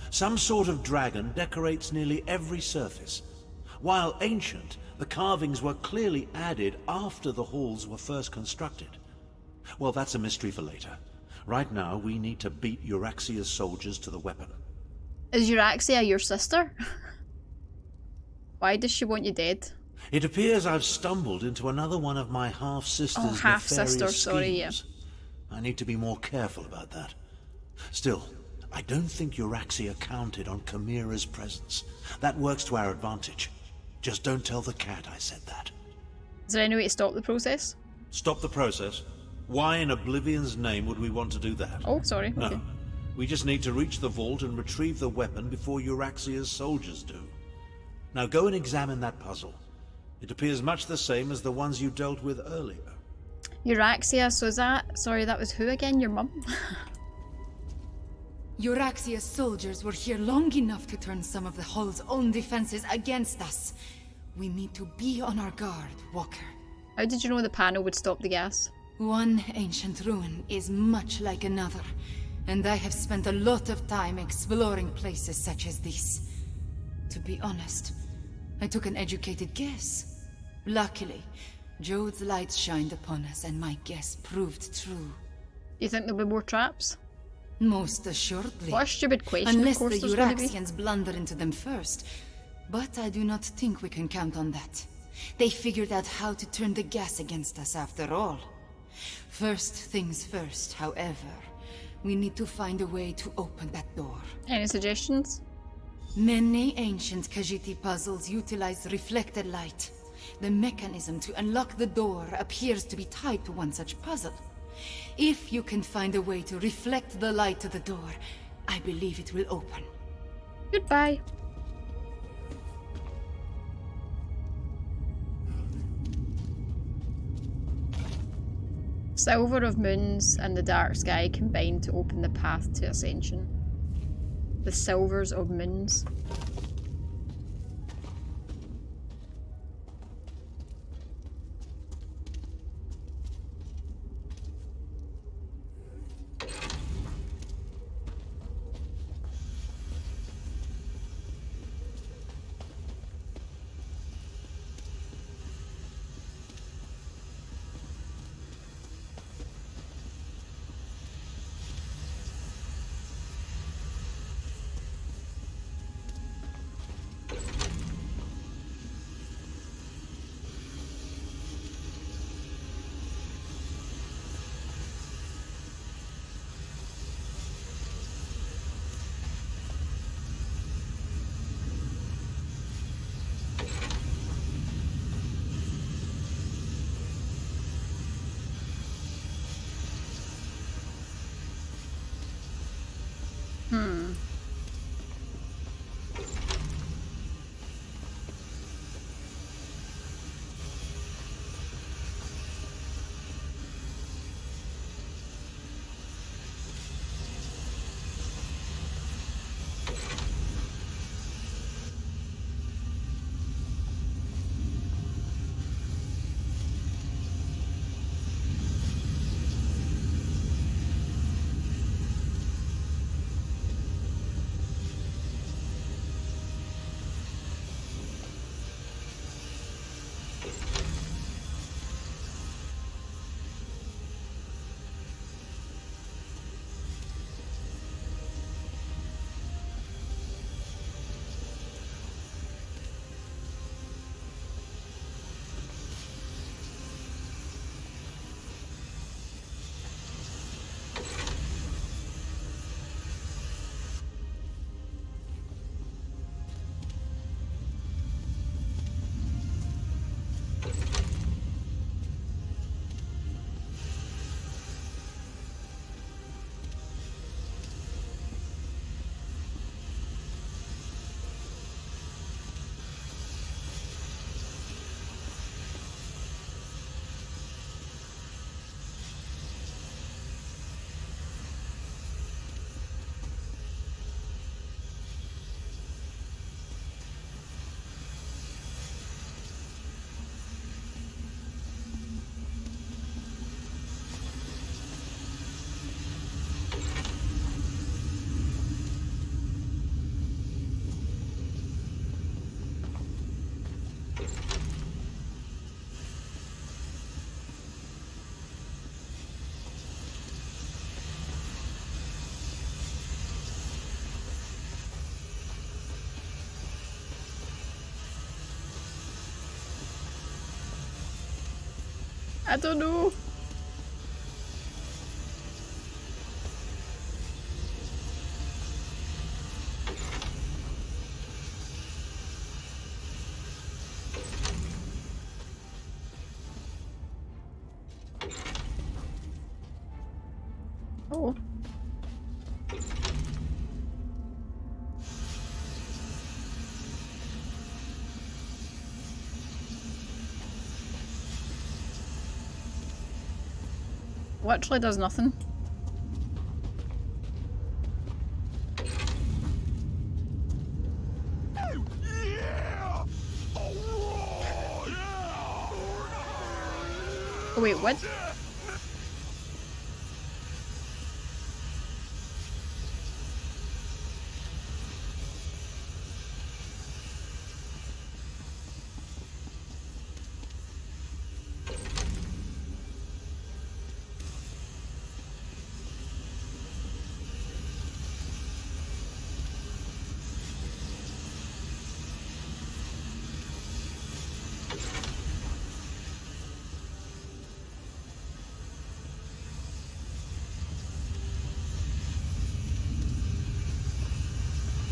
Some sort of dragon decorates nearly every surface. While ancient, the carvings were clearly added after the halls were first constructed. Well, that's a mystery for later. Right now, we need to beat Euraxia's soldiers to the weapon. Is Euraxia your sister? Why does she want you dead? It appears I've stumbled into another one of my half-sister's half-sister, nefarious sorry, yeah. schemes. I need to be more careful about that. Still, I don't think Euraxia counted on Chimera's presence. That works to our advantage. Just don't tell the cat I said that. Is there any way to stop the process? Stop the process? Why in Oblivion's name would we want to do that? Oh, sorry. No. Okay. We just need to reach the vault and retrieve the weapon before Euraxia's soldiers do. Now go and examine that puzzle. It appears much the same as the ones you dealt with earlier. Euraxia, so is that... Sorry, that was who again? Your mum? Euraxia's soldiers were here long enough to turn some of the Hull's own defenses against us. We need to be on our guard, Walker. How did you know the panel would stop the gas? One ancient ruin is much like another, and I have spent a lot of time exploring places such as this. To be honest, I took an educated guess. Luckily, Jode's light shined upon us and my guess proved true. Do you think there'll be more traps? Most assuredly. What a stupid question, Unless of course the there's going to be. Euraxians blunder into them first. But I do not think we can count on that. They figured out how to turn the gas against us after all. First things first, however. We need to find a way to open that door. Any suggestions? Many ancient Khajiit puzzles utilize reflected light. The mechanism to unlock the door appears to be tied to one such puzzle. If you can find a way to reflect the light to the door, I believe it will open. Goodbye. Silver of Moons and the Dark Sky combine to open the path to ascension. The Silvers of Moons. I don't know. Oh. Literally does nothing. Oh wait, what?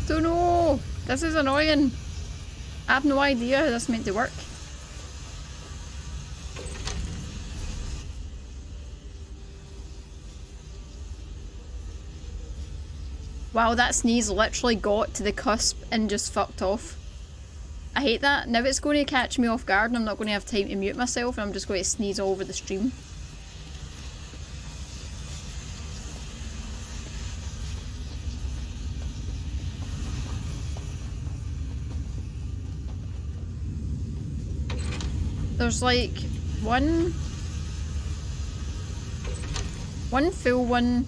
Don't know. This is annoying. I have no idea how this is meant to work. Wow, that sneeze literally got to the cusp and just fucked off. I hate that. Now it's going to catch me off guard and I'm not going to have time to mute myself and I'm just going to sneeze all over the stream. There's like one full one.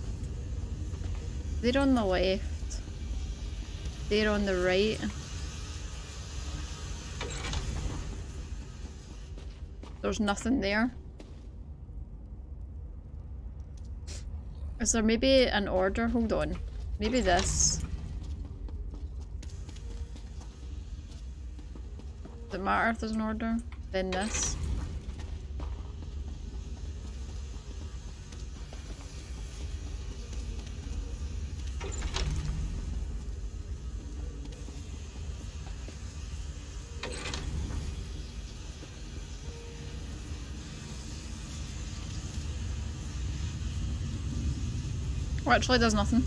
They're on the left. They're on the right. There's nothing there. Is there maybe an order? Hold on. Maybe this. Does it matter if there's an order? Then this. Oh, actually does nothing.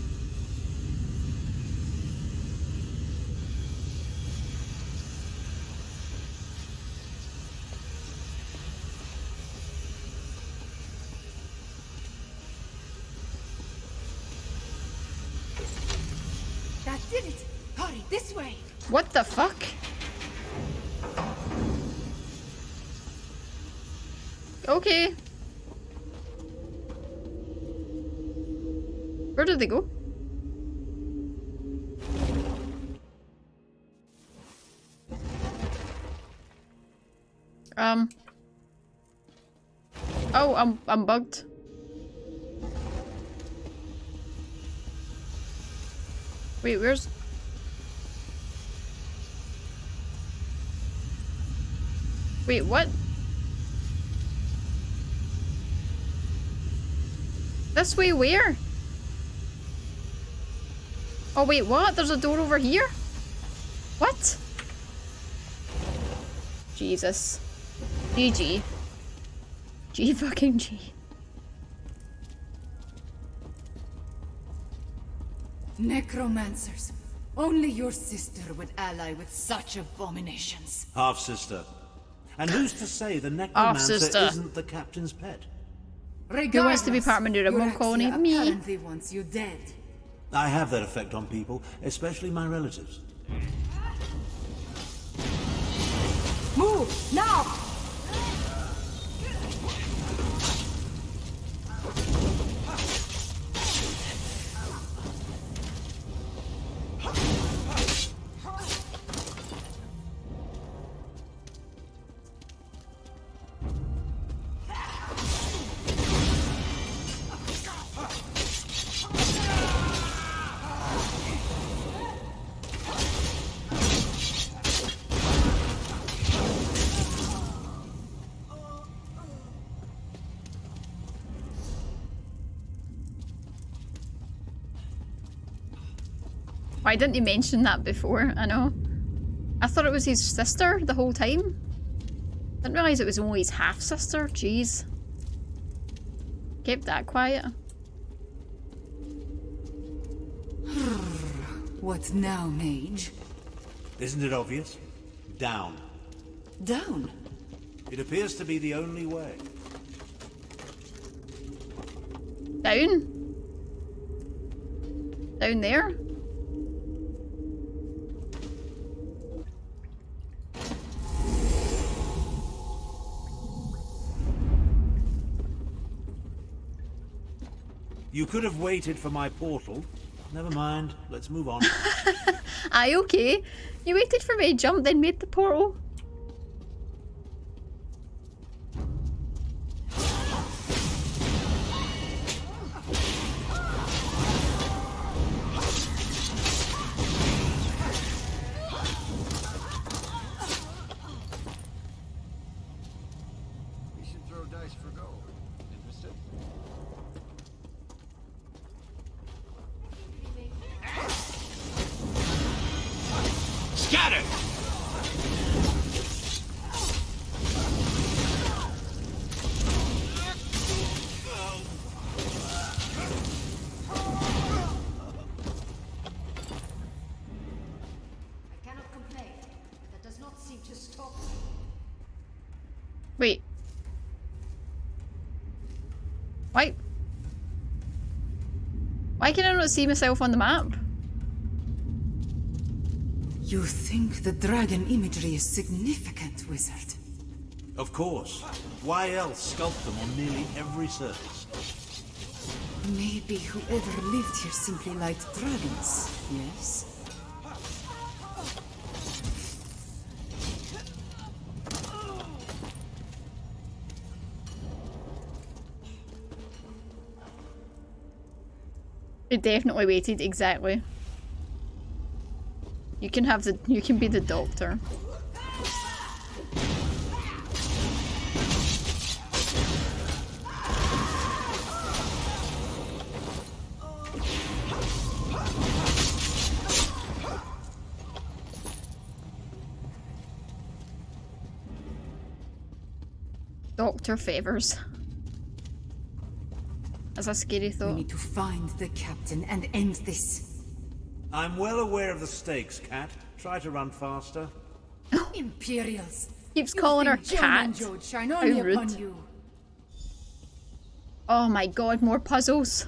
That did it! Hurry, this way! What the fuck? Okay. Where did they go? Oh, I'm bugged. Wait, where's... Wait, what? This way where? Oh wait, what? There's a door over here? What? Jesus. GG. G fucking G. Necromancers. Only your sister would ally with such abominations. Half-sister. And who's to say the necromancer Half-sister. isn't the captain's pet? Who wants to be part of my new remote colony? Me. Apparently wants you dead. I have that effect on people, especially my relatives. Move now! Why didn't you mention that before? I know. I thought it was his sister the whole time. Didn't realise it was only his half-sister. Jeez. Kept that quiet. What now, mage? Isn't it obvious? Down. Down? It appears to be the only way. Down? Down there? You could have waited for my portal. Never mind, let's move on. Aye, okay. You waited for me to jump, then made the portal. We should throw dice for gold. Interested? Scatter! I cannot complain. That does not seem to stop. Wait. Why? Why can I not see myself on the map? You think the dragon imagery is significant, wizard? Of course. Why else sculpt them on nearly every surface? Maybe whoever lived here simply liked dragons, yes? It definitely waited, exactly. You can be the doctor. Dr. Favors. That's a scary thought. We need to find the captain and end this. I'm well aware of the stakes, Cat. Try to run faster. Imperials! Keeps calling her cat. Shine How only rude. upon you. Oh my god, more puzzles.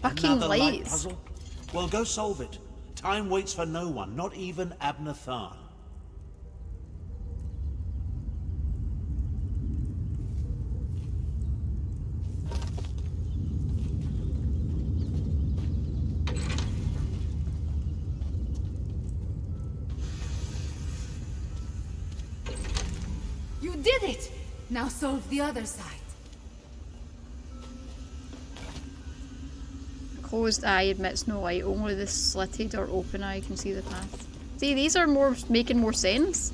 Fucking Another light lights. puzzle? Well, go solve it. Time waits for no one, not even Abner Tharn. You did it! Now solve the other side. Closed eye admits no light, only the slitted or open eye can see the path. See, these are making more sense.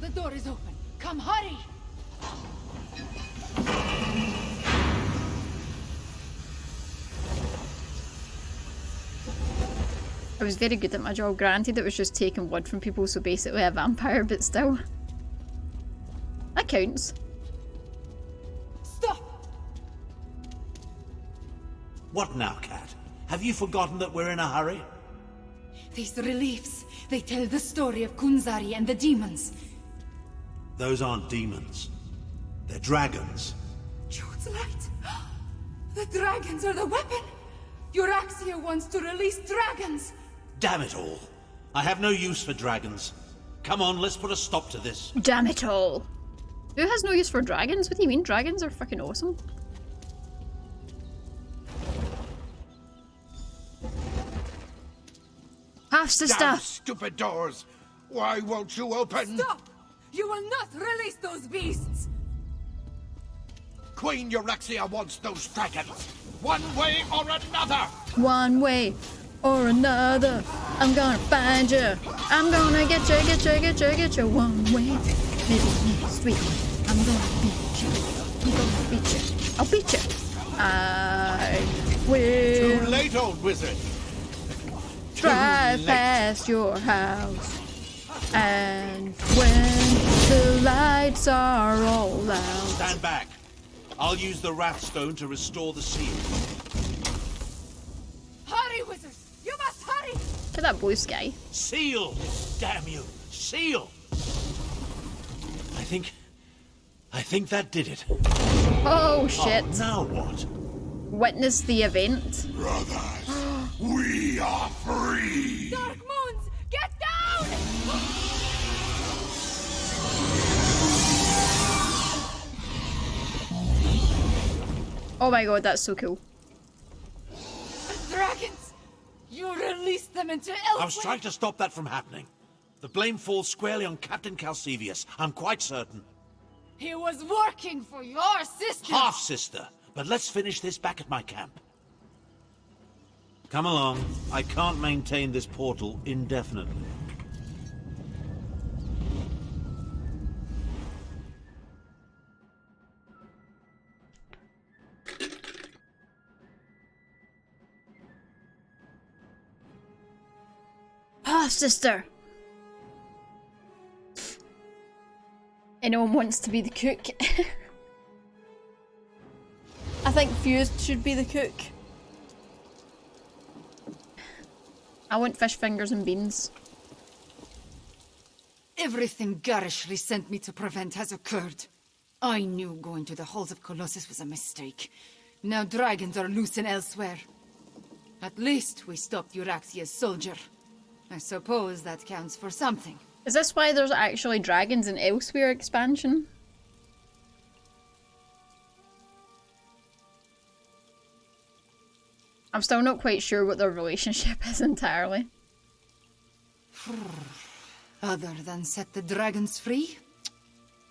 The door is open. Come, hurry! I was very good at my job. Granted, it was just taking blood from people, so basically a vampire, but still. That counts. Stop! What now, Cat? Have you forgotten that we're in a hurry? These reliefs, they tell the story of Kunzari and the demons. Those aren't demons. They're dragons. Jude's light! The dragons are the weapon! Euraxia wants to release dragons! Damn it all. I have no use for dragons. Come on, let's put a stop to this. Damn it all. Who has no use for dragons? What do you mean? Dragons are fucking awesome. Half sister. Damn stupid doors! Why won't you open? Stop! You will not release those beasts! Queen Euraxia wants those dragons. One way or another! One way or another, I'm gonna find you. I'm gonna get you one way. Maybe next week. I'm gonna beat you. I'm gonna beat you. I'll beat you. I will. Too late, old wizard. Drive past your house. And when the lights are all out. Stand back. I'll use the Wrathstone to restore the seal. Hurry, wizard! You must hurry! Look at that blue sky. Seal! Damn you! Seal! I think that did it. Oh shit. Oh, now what? Witness the event. Brothers, we are free! Dark moons, get down! Oh my god, that's so cool. The dragons! You released them into Elfway! I was trying to stop that from happening. The blame falls squarely on Captain Calcevius. I'm quite certain. He was working for your sister! Half-sister. But let's finish this back at my camp. Come along. I can't maintain this portal indefinitely. Ah, sister. Anyone wants to be the cook. I think Fused should be the cook. I want fish fingers and beans. Everything Garishly sent me to prevent has occurred. I knew going to the halls of Colossus was a mistake. Now dragons are loose and elsewhere. At least we stopped Euraxia's soldier. I suppose that counts for something. Is this why there's actually dragons in Elsewhere expansion? I'm still not quite sure what their relationship is entirely. Other than set the dragons free?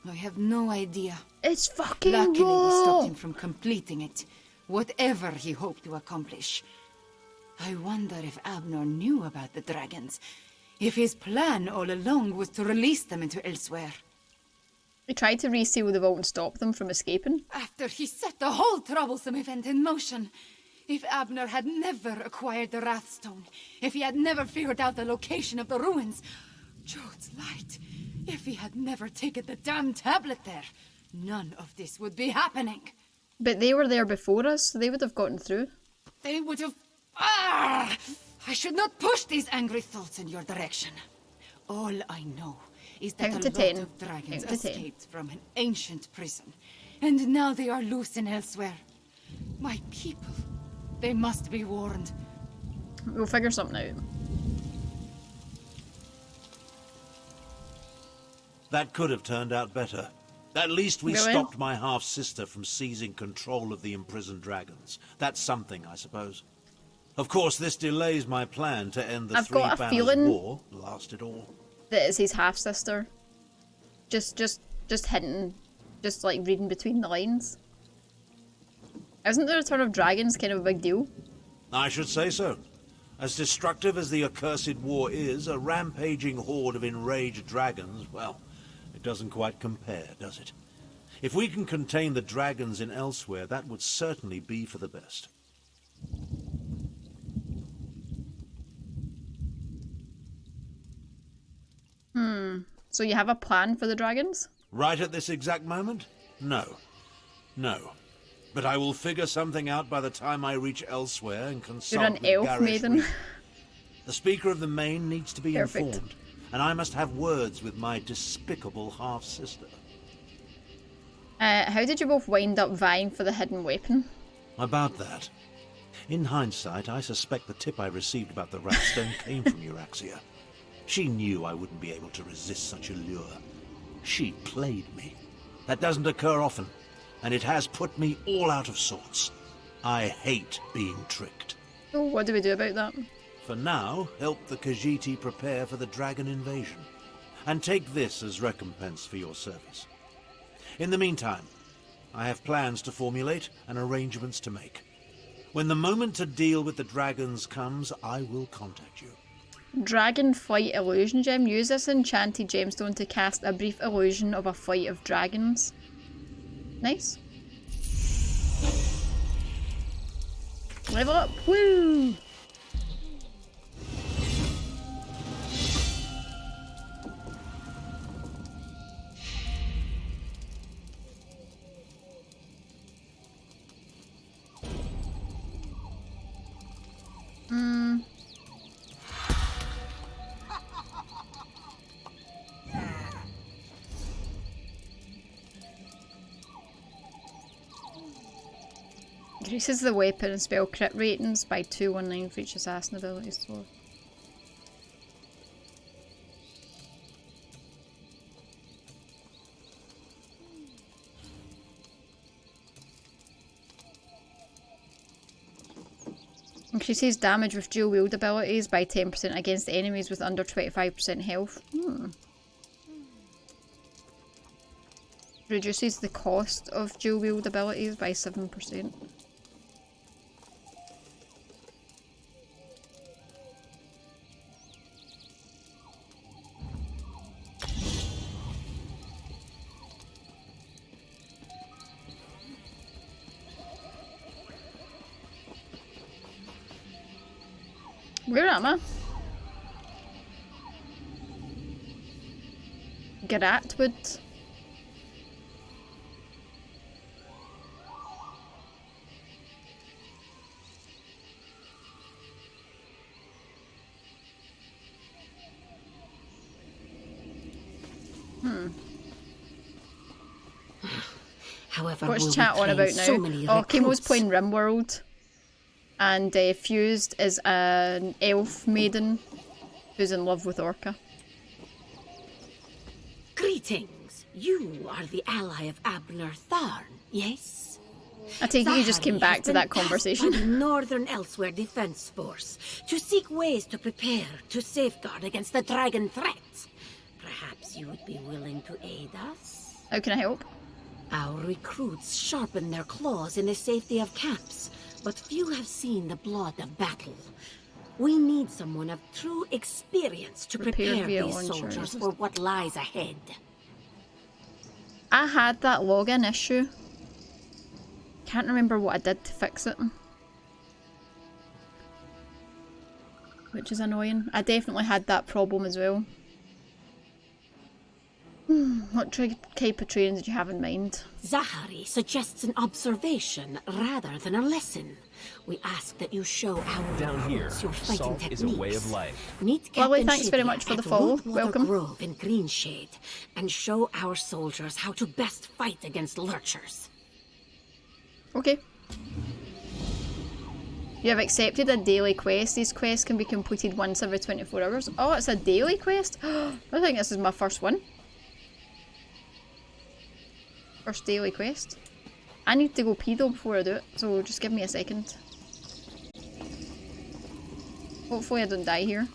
I have no idea. It's fucking Luckily, raw. we stopped him from completing it, whatever he hoped to accomplish. I wonder if Abner knew about the dragons, if his plan all along was to release them into Elsewhere. He tried to reseal the vault and stop them from escaping. After he set the whole troublesome event in motion, if Abner had never acquired the Wrathstone, if he had never figured out the location of the ruins, Jode's light, if he had never taken the damn tablet there, none of this would be happening. But they were there before us, so they would have gotten through. They would have... Ah! I should not push these angry thoughts in your direction. All I know is that Count a to lot 10. of dragons Count to 10. escaped from an ancient prison, and now they are loose and elsewhere. My people, they must be warned. We'll figure something out. That could have turned out better. At least we Really? stopped my half-sister from seizing control of the imprisoned dragons. That's something, I suppose. Of course, this delays my plan to end the I've Three got a Banners feeling- War. Last it all. That is his half-sister. Just hinting. Just like reading between the lines. Isn't the return of dragons kind of a big deal? I should say so. As destructive as the accursed war is, a rampaging horde of enraged dragons, well, it doesn't quite compare, does it? If we can contain the dragons in Elsewhere, that would certainly be for the best. So you have a plan for the dragons? Right at this exact moment? No. No. But I will figure something out by the time I reach Elsewhere and consult You're an with elf Gareth maiden. Reed. The Speaker of the Main needs to be Perfect. informed, and I must have words with my despicable half-sister. How did you both wind up vying for the hidden weapon? About that. In hindsight, I suspect the tip I received about the Wrathstone came from Euraxia. She knew I wouldn't be able to resist such a lure. She played me. That doesn't occur often, and it has put me all out of sorts. I hate being tricked. So what do we do about that? For now, help the Khajiit prepare for the dragon invasion, and take this as recompense for your service. In the meantime, I have plans to formulate and arrangements to make. When the moment to deal with the dragons comes, I will contact you. Dragon Flight Illusion Gem. Use this enchanted gemstone to cast a brief illusion of a flight of dragons. Nice. Level up. Woo! Increases the weapon and spell crit ratings by 219 for each assassin ability slot. Increases damage with dual wield abilities by 10% against enemies with under 25% health. Reduces the cost of dual wield abilities by 7%. Where am I? Gratwood. However, What's we'll be chat on playing about so now? many Oh, Kemo's recruits. playing RimWorld. And Fused is an elf maiden who's in love with Orca. Greetings. You are the ally of Abner Tharn, yes? I take it you just came Zahari back has to been that tasked conversation. by the Northern Elsewhere Defense Force to seek ways to prepare to safeguard against the dragon threat. Perhaps you would be willing to aid us? How can I help? Our recruits sharpen their claws in the safety of camps, but few have seen the blood of battle. We need someone of true experience to prepare via these launchers. soldiers for what lies ahead. I had that login issue. Can't remember what I did to fix it. Which is annoying. I definitely had that problem as well. What type of training did you have in mind? Zahari suggests an observation rather than a lesson. We ask that you show our Down here, recruits your fighting salt techniques. is a way of life. Meet Lovely, Captain thanks very Shivia much for the at follow. Rootwater Welcome. Grove in Greenshade, and show our soldiers how to best fight against lurchers. Okay. You have accepted a daily quest. These quests can be completed once every 24 hours. Oh, it's a daily quest? I think this is my first one. First daily quest. I need to go pee though before I do it, so just give me a second. Hopefully I don't die here.